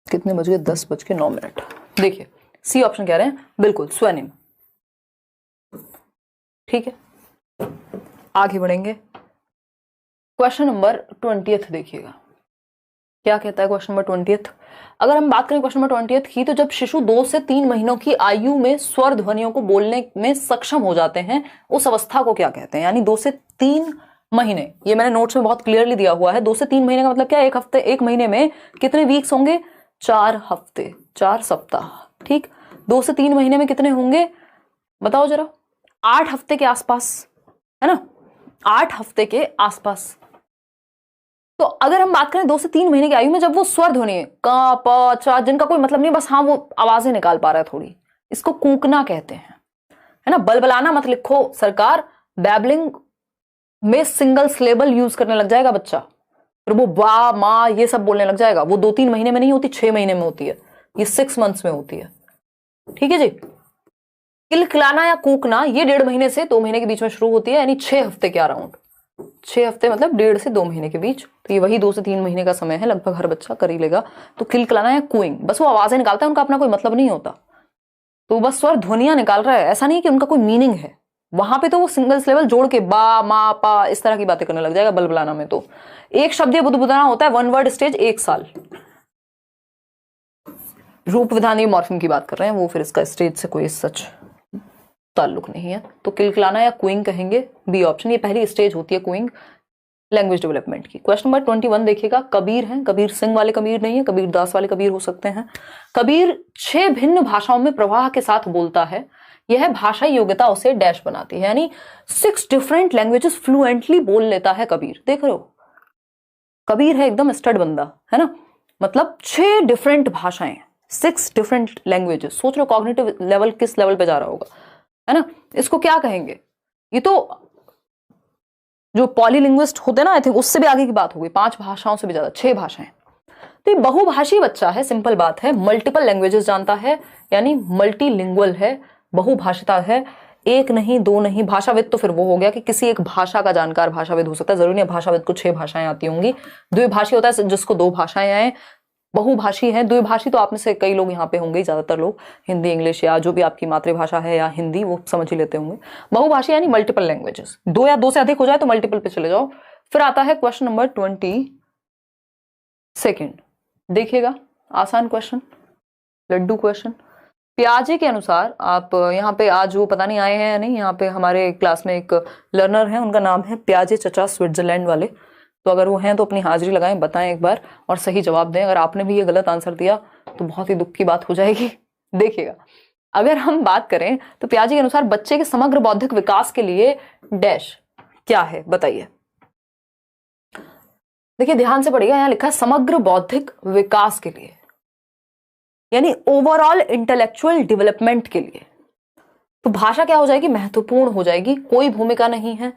कितने बज गए, 10:09। देखिए सी ऑप्शन कह रहे हैं बिल्कुल स्वनिम। ठीक है, आगे बढ़ेंगे। क्वेश्चन नंबर 20 देखिएगा क्या कहता है। क्वेश्चन नंबर 20, अगर हम बात करें क्वेश्चन नंबर 20 की, तो जब शिशु 2 से 3 महीनों की आयु में स्वर ध्वनियों को बोलने में सक्षम हो जाते हैं, उस अवस्था को क्या कहते हैं। यानी 2 से 3 महीने, ये मैंने नोट्स में बहुत क्लियरली दिया हुआ है। 2 से 3 महीने का मतलब क्या है, एक हफ्ते, एक महीने में कितने वीक्स होंगे, 4 हफ्ते, 4 सप्ताह। ठीक, 2 से 3 महीने में कितने होंगे बताओ जरा, 8 हफ्ते के आसपास, है ना, 8 हफ्ते के आसपास। तो अगर हम बात करें 2 से 3 महीने की आयु में, जब वो स्वर ध्वनि का प चा जिनका कोई मतलब नहीं, बस हाँ वो आवाजें निकाल पा रहा है थोड़ी, इसको कूकना कहते हैं, है ना। बलबलाना मत लिखो सरकार, बैबलिंग में सिंगल सिलेबल यूज करने लग जाएगा बच्चा, फिर वो बा माँ ये सब बोलने लग जाएगा। वो 2-3 महीने में नहीं होती, 6 महीने में होती है, ये 6 मंथ्स में होती है। ठीक है जी। किलकिलाना या कूकना ये 1.5 महीने से 2 महीने के बीच में शुरू होती है, यानी 6 हफ्ते के अराउंड। 6 हफ्ते मतलब 1.5 से 2 महीने के बीच, तो ये वही 2 से 3 महीने का समय है, लगभग हर बच्चा कर ही लेगा। तो किलकिलाना या कूइंग, बस वो आवाजें निकालता है, उनका अपना कोई मतलब नहीं होता, तो बस स्वर ध्वनियां निकाल रहा है, ऐसा नहीं कि उनका कोई मीनिंग है। वहां पे तो वो सिंगल सिलेबल जोड़ के बा मा पा इस तरह की बातें करने लग जाएगा। बलबलाना में तो एक शब्द ये बुदबुदाना होता है, 1 वर्ड स्टेज 1 साल। रूप विधान मॉर्फिम की बात कर रहे हैं, वो फिर इसका स्टेज से कोई सच ताल्लुक नहीं है। तो किलकिलाना या कुइंग कहेंगे, बी ऑप्शन, ये पहली स्टेज होती है कुइंग लैंग्वेज डेवलपमेंट की। क्वेश्चन नंबर 21 देखिएगा, कबीर हैं, कबीर सिंह वाले कबीर नहीं है, कबीर दास वाले कबीर हो सकते हैं। कबीर 6 भिन्न भाषाओं में प्रवाह के साथ बोलता है, यह भाषाई योग्यता उसे डैश बनाती है, यानी 6 डिफरेंट लैंग्वेजेस फ्लुएंटली बोल लेता है कबीर। देख रहे हो, कबीर है एकदम स्टड बंदा, है ना, मतलब 6 डिफरेंट भाषाएं, 6 डिफरेंट लैंग्वेजेस। सोच लो कॉग्निटिव लेवल किस लेवल पे जा रहा होगा, है ना। इसको क्या कहेंगे, ये तो जो पॉलीलिंग्विस्ट होते हैं ना, आई थिंक उससे भी आगे की बात होगी, 5 भाषाओं से भी ज्यादा, 6 भाषाएं। तो ये बहुभाषी बच्चा है, सिंपल बात है, मल्टीपल लैंग्वेजेस जानता है, यानी मल्टीलिंगुअल है, बहुभाषिता है, 1 नहीं 2 नहीं। भाषाविद तो फिर वो हो गया कि किसी एक भाषा का जानकार भाषाविद हो सकता है, जरूरी नहीं भाषाविद को 6 भाषाएं आती होंगी। द्विभाषी होता है जिसको 2 भाषाएं आए। बहुभाषी है, द्विभाषी तो आप में से कई लोग यहाँ पे होंगे, ज्यादातर लोग हिंदी इंग्लिश या जो भी आपकी मातृभाषा है या हिंदी वो समझ ही लेते होंगे। बहुभाषी यानी मल्टीपल लैंग्वेजेस, 2 या 2 से अधिक हो जाए तो मल्टीपल पे चले जाओ। फिर आता है क्वेश्चन नंबर 22, देखिएगा आसान क्वेश्चन, लड्डू क्वेश्चन। पियाजे के अनुसार, आप यहाँ पे आज वो पता नहीं आए हैं या नहीं, यहाँ पे हमारे क्लास में एक लर्नर है, उनका नाम है पियाजे चचा, स्विट्जरलैंड वाले। तो अगर वो हैं तो अपनी हाजिरी लगाएं, बताएं एक बार और सही जवाब दें। अगर आपने भी ये गलत आंसर दिया तो बहुत ही दुख की बात हो जाएगी। देखिएगा, अगर हम बात करें तो पियाजे के अनुसार बच्चे के समग्र बौद्धिक विकास के लिए डैश क्या है, बताइए। देखिए ध्यान से पढ़िएगा, यहां लिखा है समग्र बौद्धिक विकास के लिए, यानी ओवरऑल इंटेलेक्चुअल डेवलपमेंट के लिए। तो भाषा क्या हो जाएगी, महत्वपूर्ण हो जाएगी, कोई भूमिका नहीं है,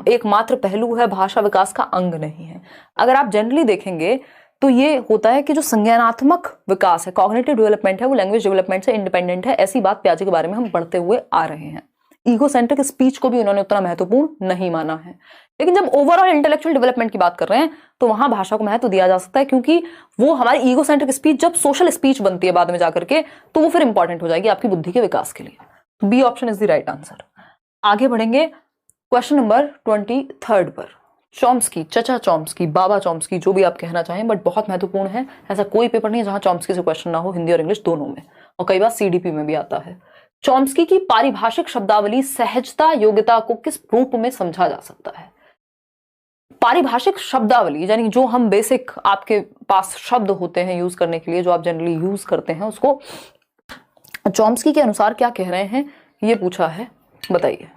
एकमात्र पहलू है, भाषा विकास का अंग नहीं है। अगर आप जनरली देखेंगे तो ये होता है कि जो संज्ञानात्मक विकास है, कॉग्निटिव डेवलपमेंट है, वो लैंग्वेज डेवलपमेंट से इंडिपेंडेंट है। ऐसी बात पियाजे के बारे में हम पढ़ते हुए आ रहे हैं। ईगोसेंट्रिक स्पीच को भी उन्होंने उतना महत्वपूर्ण नहीं माना है। लेकिन जब ओवरऑल इंटेलेक्चुअल डेवलपमेंट की बात कर रहे हैं तो वहां भाषा को महत्व दिया जा सकता है, क्योंकि वो हमारी ईगोसेंट्रिक स्पीच जब सोशल स्पीच बनती है बाद में जाकर के, तो वो फिर इंपॉर्टेंट हो जाएगी आपकी बुद्धि के विकास के लिए। B option is the right answer. आगे बढ़ेंगे क्वेश्चन नंबर 23 पर। चॉम्स्की, चचा चॉम्स्की, बाबा चॉम्स्की, जो भी आप कहना चाहें, बट बहुत महत्वपूर्ण है। ऐसा कोई पेपर नहीं है जहां चॉम्स्की से क्वेश्चन ना हो, हिंदी और इंग्लिश दोनों में, और कई बार सीडीपी में भी आता है। चॉम्स्की की पारिभाषिक शब्दावली सहजता योग्यता को किस रूप में समझा जा सकता है। पारिभाषिक शब्दावली यानी जो हम बेसिक आपके पास शब्द होते हैं यूज करने के लिए, जो आप जनरली यूज करते हैं, उसको चॉम्स्की के अनुसार क्या कह रहे हैं ये पूछा है, बताइए।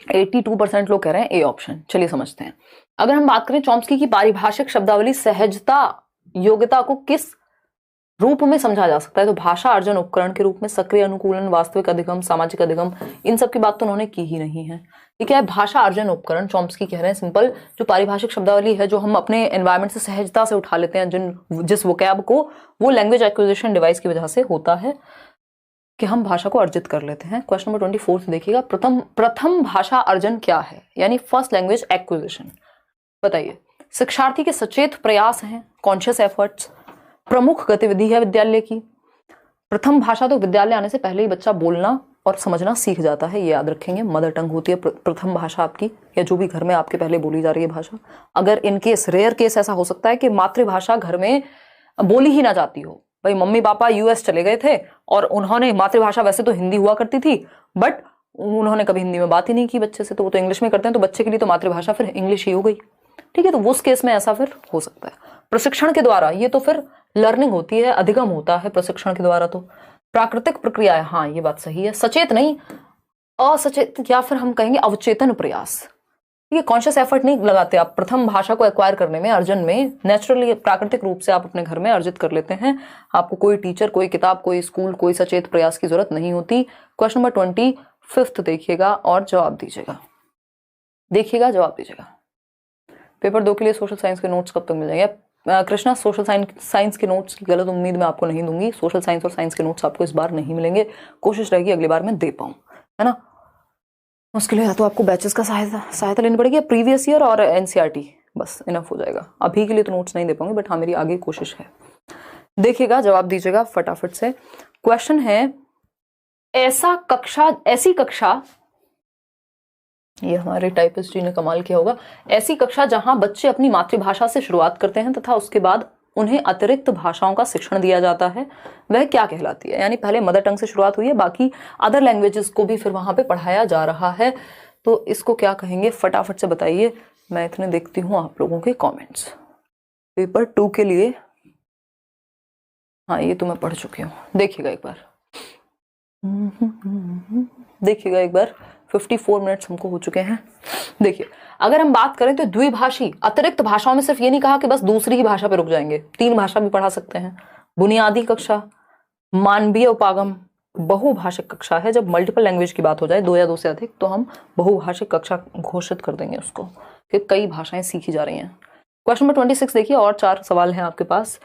%82 लोग कह रहे हैं ए ऑप्शन। चलिए समझते हैं। अगर हम बात करें चॉम्स्की की पारिभाषिक शब्दावली सहजता योग्यता को किस रूप में समझा जा सकता है। तो भाषा अर्जन उपकरण के रूप में सक्रिय अनुकूलन, वास्तविक अधिगम, सामाजिक अधिगम, इन सब की बात तो उन्होंने की ही नहीं है। ये क्या है? भाषा अर्जन उपकरण। चॉम्स्की कह रहे हैं सिंपल जो पारिभाषिक शब्दावली है जो हम अपने एनवायरमेंट से सहजता से उठा लेते हैं, जिस वोकैब को, वो लैंग्वेज एक्विजिशन डिवाइस की वजह से होता है कि हम भाषा को अर्जित कर लेते हैं। क्वेश्चन नंबर 24 देखिएगा, प्रथम भाषा अर्जन क्या है, यानी फर्स्ट लैंग्वेज एक्विजिशन। बताइए। शिक्षार्थी के सचेत प्रयास हैं, कॉन्शियस एफर्ट्स। प्रमुख गतिविधि है विद्यालय की। प्रथम भाषा तो विद्यालय आने से पहले ही बच्चा बोलना और समझना सीख जाता है, ये याद रखेंगे। मदर टंग होती है प्रथम भाषा आपकी, या जो भी घर में आपके पहले बोली जा रही है भाषा। अगर इन केस, रेयर केस ऐसा हो सकता है कि मातृभाषा घर में बोली ही ना जाती हो। भाई मम्मी पापा यूएस चले गए थे और उन्होंने मातृभाषा वैसे तो हिंदी हुआ करती थी, बट उन्होंने कभी हिंदी में बात ही नहीं की बच्चे से, तो वो तो इंग्लिश में करते हैं, तो बच्चे के लिए तो मातृभाषा फिर इंग्लिश ही हो गई। ठीक है, तो उस केस में ऐसा फिर हो सकता है। प्रशिक्षण के द्वारा, ये तो फिर लर्निंग होती है, अधिगम होता है प्रशिक्षण के द्वारा। तो प्राकृतिक प्रक्रिया है, हाँ ये बात सही है। सचेत नहीं, असचेत, या फिर हम कहेंगे अवचेतन प्रयास। ये कॉन्शियस एफर्ट नहीं लगाते आप प्रथम भाषा को एक्वायर करने में, अर्जन में। नेचुरली, प्राकृतिक रूप से आप अपने घर में अर्जित कर लेते हैं। आपको कोई टीचर, कोई किताब, कोई स्कूल, कोई सचेत प्रयास की जरूरत नहीं होती। क्वेश्चन नंबर 25 देखिएगा और जवाब दीजिएगा। देखिएगा, जवाब दीजिएगा। पेपर 2 के लिए सोशल साइंस के नोट्स कब तक मिल जाएंगे? कृष्णा, सोशल साइंस के नोट्स की गलत उम्मीद मैं आपको नहीं दूंगी। सोशल साइंस और साइंस के नोट्स आपको इस बार नहीं मिलेंगे। कोशिश रहेगी अगली बार मैं दे पाऊं, है ना। उसके लिए तो आपको बैचेस का सहायता लेनी पड़ेगी, प्रीवियस ईयर और एनसीईआरटी, बस इनफ हो जाएगा। अभी के लिए तो नोट्स नहीं दे पाऊंगी, बट हाँ मेरी आगे कोशिश है। देखिएगा, जवाब दीजिएगा फटाफट से। क्वेश्चन है, ऐसी कक्षा, ये हमारे टाइपिस्ट जी ने कमाल किया होगा, ऐसी कक्षा जहां बच्चे अपनी मातृभाषा से शुरुआत करते हैं तथा उसके बाद उन्हें अतिरिक्त भाषाओं का शिक्षण दिया जाता है, वह क्या कहलाती है? यानी पहले मदर टंग से शुरुआत हुई है, बाकी अदर लैंग्वेजेस को भी फिर वहां पे पढ़ाया जा रहा है, तो इसको क्या कहेंगे? फटाफट से बताइए। मैं इतने देखती हूँ आप लोगों के कॉमेंट्स। पेपर 2 के लिए, हाँ ये तो मैं पढ़ चुकी हूँ। देखिएगा एक बार, देखिएगा एक बार। 54 मिनट्स हमको हो चुके हैं। देखिए, अगर हम बात करें तो द्विभाषी अतिरिक्त भाषाओं में सिर्फ ये नहीं कहा कि बस दूसरी ही भाषा पे रुक जाएंगे, 3 भाषा भी पढ़ा सकते हैं। बुनियादी कक्षा, मानवीय उपागम, बहुभाषिक कक्षा है। जब मल्टीपल लैंग्वेज की बात हो जाए, 2 या 2 से अधिक, तो हम बहुभाषिक कक्षा घोषित कर देंगे उसको, कि कई भाषाएं सीखी जा रही हैं। क्वेश्चन नंबर 26 देखिए, और 4 सवाल हैं आपके पास।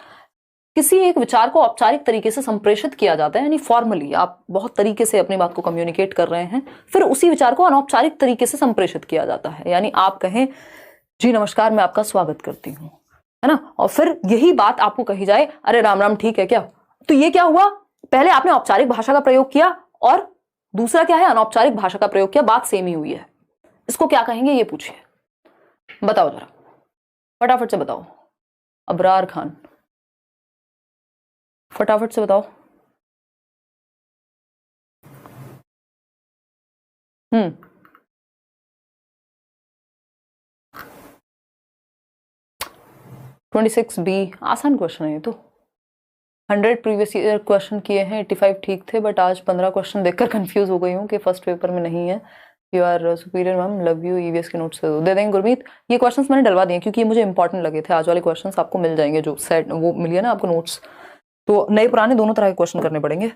किसी एक विचार को औपचारिक तरीके से संप्रेषित किया जाता है, यानी फॉर्मली आप बहुत तरीके से अपनी बात को कम्युनिकेट कर रहे हैं, फिर उसी विचार को अनौपचारिक तरीके से संप्रेषित किया जाता है। यानी आप कहें, जी नमस्कार, मैं आपका स्वागत करती हूँ, है ना, और फिर यही बात आपको कही जाए, अरे राम राम ठीक है क्या? तो ये क्या हुआ? पहले आपने औपचारिक भाषा का प्रयोग किया और दूसरा क्या है, अनौपचारिक भाषा का प्रयोग किया, बात सेम ही हुई है। इसको क्या कहेंगे, ये पूछिए, बताओ जरा, फटाफट से बताओ। अबरार खान, फटाफट से बताओ। 26B, आसान क्वेश्चन है ये तो। 100 प्रीवियस ईयर क्वेश्चन किए हैं, 85 ठीक थे, बट आज 15 क्वेश्चन देखकर कंफ्यूज हो गई हूँ कि फर्स्ट पेपर में नहीं है। You are superior ma'am, love you, EVS के नोट्स दे देंगे गुरमीत। ये क्वेश्चंस मैंने डलवा दिए क्योंकि ये मुझे इंपॉर्टेंट लगे थे। आज वाले क्वेश्चंस आपको मिल जाएंगे, जो सेट वो मिलिए ना आपको नोट्स, तो नए पुराने दोनों तरह के क्वेश्चन करने पड़ेंगे।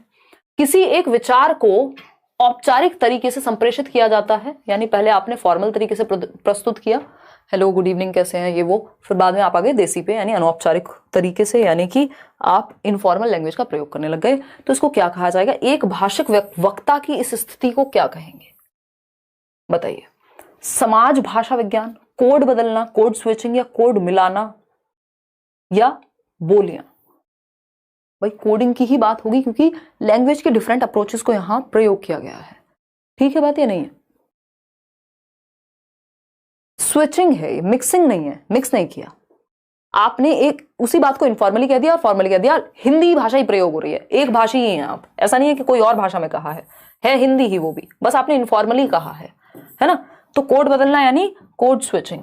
किसी एक विचार को औपचारिक तरीके से संप्रेषित किया जाता है, यानी पहले आपने फॉर्मल तरीके से प्रस्तुत किया, हेलो गुड इवनिंग कैसे हैं, ये वो, फिर बाद में आप आ गए देसी पे, यानी अनौपचारिक तरीके से, यानी कि आप इनफॉर्मल लैंग्वेज का प्रयोग करने लग गए। तो इसको क्या कहा जाएगा? एक भाषिक वक्ता की इस स्थिति को क्या कहेंगे? बताइए। समाज भाषा विज्ञान, कोड बदलना, कोड स्विचिंग, या कोड मिलाना, या बोलियां। भाई कोडिंग की ही बात होगी क्योंकि लैंग्वेज के डिफरेंट अप्रोचेस को यहां प्रयोग किया गया है। ठीक है बात, ये नहीं है स्विचिंग है, ये मिक्सिंग नहीं है, मिक्स नहीं किया आपने। एक उसी बात को इनफॉर्मली कह दिया और फॉर्मली कह दिया। हिंदी भाषा ही प्रयोग हो रही है, एक भाषा ही है आप, ऐसा नहीं है कि कोई और भाषा में कहा है हिंदी ही, वो भी बस आपने इनफॉर्मली कहा है ना। तो कोड बदलना यानी कोड स्विचिंग।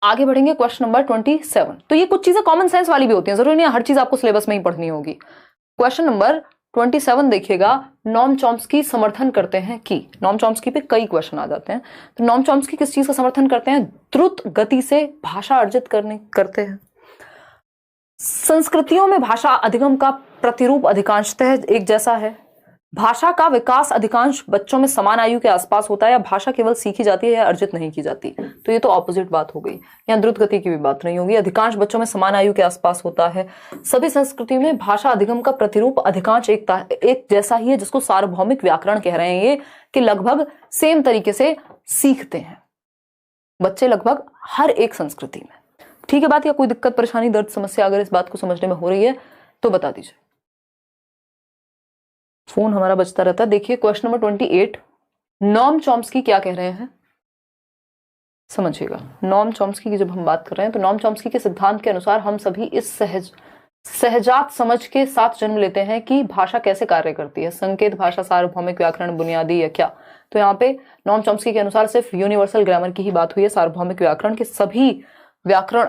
आगे बढ़ेंगे, क्वेश्चन नंबर 27। तो ये कुछ चीजें कॉमन सेंस वाली भी होती हैं, जरूरी नहीं हर चीज आपको सिलेबस में ही पढ़नी होगी। क्वेश्चन नंबर 27 देखिएगा, नॉम चॉम्स्की समर्थन करते हैं कि, नॉम चॉम्स्की पे कई क्वेश्चन आ जाते हैं। तो नॉम चॉम्स्की किस चीज का समर्थन करते हैं? द्रुत गति से भाषा अर्जित करते हैं। संस्कृतियों में भाषा अधिगम का प्रतिरूप अधिकांशतः एक जैसा है। भाषा का विकास अधिकांश बच्चों में समान आयु के आसपास होता है, या भाषा केवल सीखी जाती है या अर्जित नहीं की जाती। तो ये तो ऑपोजिट बात हो गई, यहाँ द्रुत गति की भी बात नहीं होगी। अधिकांश बच्चों में समान आयु के आसपास होता है। सभी संस्कृतियों में भाषा अधिगम का प्रतिरूप अधिकांश एक जैसा ही है, जिसको सार्वभौमिक व्याकरण कह रहे हैं ये, कि लगभग सेम तरीके से सीखते हैं बच्चे लगभग हर एक संस्कृति में। ठीक है बात, या कोई दिक्कत परेशानी दर्द समस्या अगर इस बात को समझने में हो रही है तो बता दीजिए। फोन हमारा बजता रहता है। देखिए क्वेश्चन नंबर 28, नॉम चॉम्स्की क्या कह रहे हैं, समझिएगा। नॉम चॉम्स्की की जब हम बात कर रहे हैं तो नॉम चॉम्स्की के सिद्धांत के अनुसार हम सभी इस सहजात समझ के साथ जन्म लेते हैं कि भाषा कैसे कार्य करती है, संकेत भाषा, सार्वभौमिक व्याकरण, बुनियादी या क्या। तो यहाँ पे नॉम चॉम्स्की के अनुसार सिर्फ यूनिवर्सल ग्रामर की ही बात हुई है। सार्वभौमिक व्याकरण के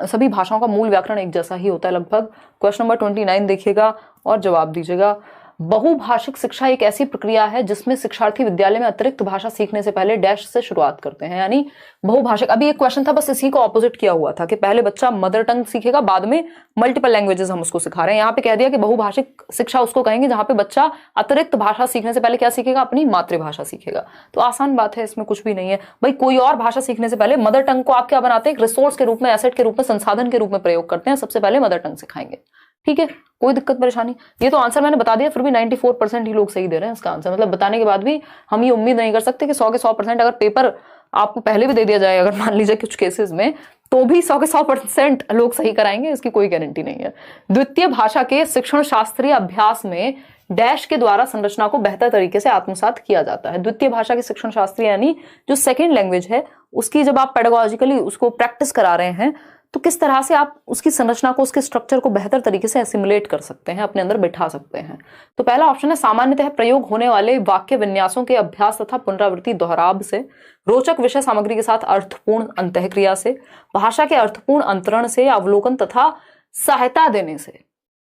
सभी भाषाओं का मूल व्याकरण एक जैसा ही होता है लगभग। क्वेश्चन नंबर 29 देखिएगा और जवाब दीजिएगा। बहुभाषिक शिक्षा एक ऐसी प्रक्रिया है जिसमें शिक्षार्थी विद्यालय में अतिरिक्त भाषा सीखने से पहले डैश से शुरुआत करते हैं, यानी बहुभाषिक। अभी एक क्वेश्चन था बस इसी को ऑपोजिट किया हुआ था कि पहले बच्चा मदर टंग सीखेगा, बाद में मल्टीपल लैंग्वेजेस हम उसको सिखा रहे हैं। यहाँ पे कह दिया कि बहुभाषिक शिक्षा उसको कहेंगे जहां पे बच्चा अतिरिक्त भाषा सीखने से पहले क्या सीखेगा, अपनी मातृभाषा सीखेगा। तो आसान बात है, इसमें कुछ भी नहीं है भाई। कोई और भाषा सीखने से पहले मदर टंग को आप क्या बनाते हैं, एक रिसोर्स के रूप में, एसेट के रूप में, संसाधन के रूप में प्रयोग करते हैं। सबसे पहले मदर टंग सिखाएंगे। ठीक है, कोई दिक्कत परेशानी। ये तो आंसर मैंने बता दिया, फिर भी 94% ही लोग सही दे रहे हैं इसका आंसर। मतलब बताने के बाद भी हम ये उम्मीद नहीं कर सकते कि 100 के 100% अगर पेपर आपको पहले भी दे दिया जाए, अगर मान लीजिए कुछ केसेस में, तो भी 100 के 100% लोग सही कराएंगे, इसकी कोई गारंटी नहीं है। द्वितीय भाषा के शिक्षण शास्त्रीय अभ्यास में डैश के द्वारा संरचना को बेहतर तरीके से आत्मसात किया जाता है। द्वितीय भाषा के शिक्षण शास्त्रीय यानी जो सेकेंड लैंग्वेज है, उसकी जब आप पेडागोजिकली उसको प्रैक्टिस करा रहे हैं तो किस तरह से आप उसकी संरचना को, उसके स्ट्रक्चर को बेहतर तरीके से एसिमुलेट कर सकते हैं, अपने अंदर बैठा सकते हैं। तो पहला ऑप्शन है सामान्यतः प्रयोग होने वाले वाक्य विन्यासों के अभ्यास तथा पुनरावृत्ति दोहराव से, रोचक विषय सामग्री के साथ अर्थपूर्ण अंतःक्रिया से, भाषा के अर्थपूर्ण अंतरण से, अवलोकन तथा सहायता देने से।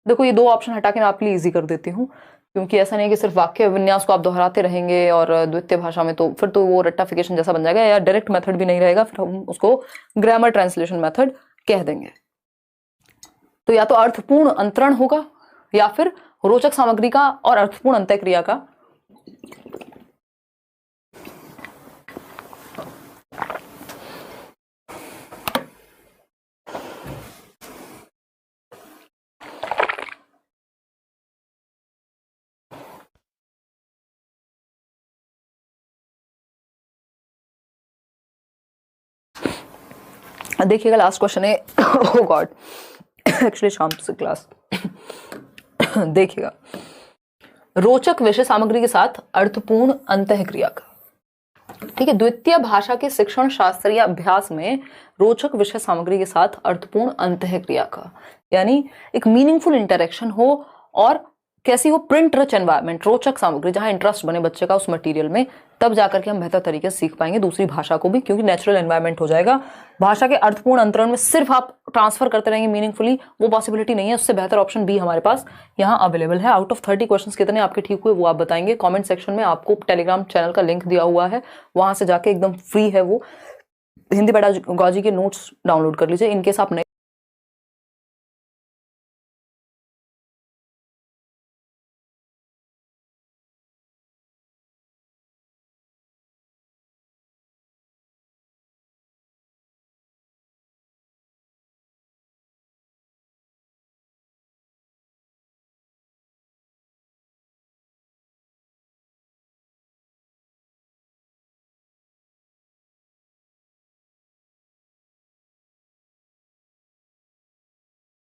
देखो ये दो ऑप्शन हटा के मैं आपके लिए इजी कर देती हूँ, क्योंकि ऐसा नहीं कि सिर्फ वाक्य विन्यास को आप दोहराते रहेंगे और द्वितीय भाषा में, तो फिर तो वो रट्टाफिकेशन जैसा बन जाएगा, या डायरेक्ट मेथड भी नहीं रहेगा, फिर हम उसको ग्रामर ट्रांसलेशन मेथड कह देंगे। तो या तो अर्थपूर्ण अंतरण होगा या फिर रोचक सामग्री का और अर्थपूर्ण अंतःक्रिया का। देखिएगा लास्ट क्वेश्चन है, ओह गॉड, एक्चुअली शाम से क्लास। देखिएगा, रोचक विषय सामग्री के साथ अर्थपूर्ण अंतःक्रिया का। ठीक है, द्वितीय भाषा के शिक्षण शास्त्रीय अभ्यास में रोचक विषय सामग्री के साथ अर्थपूर्ण अंतःक्रिया का, यानी एक मीनिंगफुल इंटरेक्शन हो और कैसी हो, प्रिंट रिच एनवायरनमेंट, रोचक सामग्री जहां इंटरेस्ट बने बच्चे का उस मटेरियल में, तब जाकर के हम बेहतर तरीके से सीख पाएंगे दूसरी भाषा को भी, क्योंकि नेचुरल एनवायरनमेंट हो जाएगा। भाषा के अर्थपूर्ण अंतरण में सिर्फ आप ट्रांसफर करते रहेंगे मीनिंगफुली, वो पॉसिबिलिटी नहीं है। उससे बेहतर ऑप्शन बी हमारे पास यहाँ अवेलेबल है। आउट ऑफ 30 क्वेश्चंस कितने आपके ठीक हुए वो आप बताएंगे कमेंट सेक्शन में। आपको टेलीग्राम चैनल का लिंक दिया हुआ है, वहां से जाके एकदम फ्री है वो, हिंदी पेडागोजी के नोट्स डाउनलोड कर लीजिए। इनकेस आप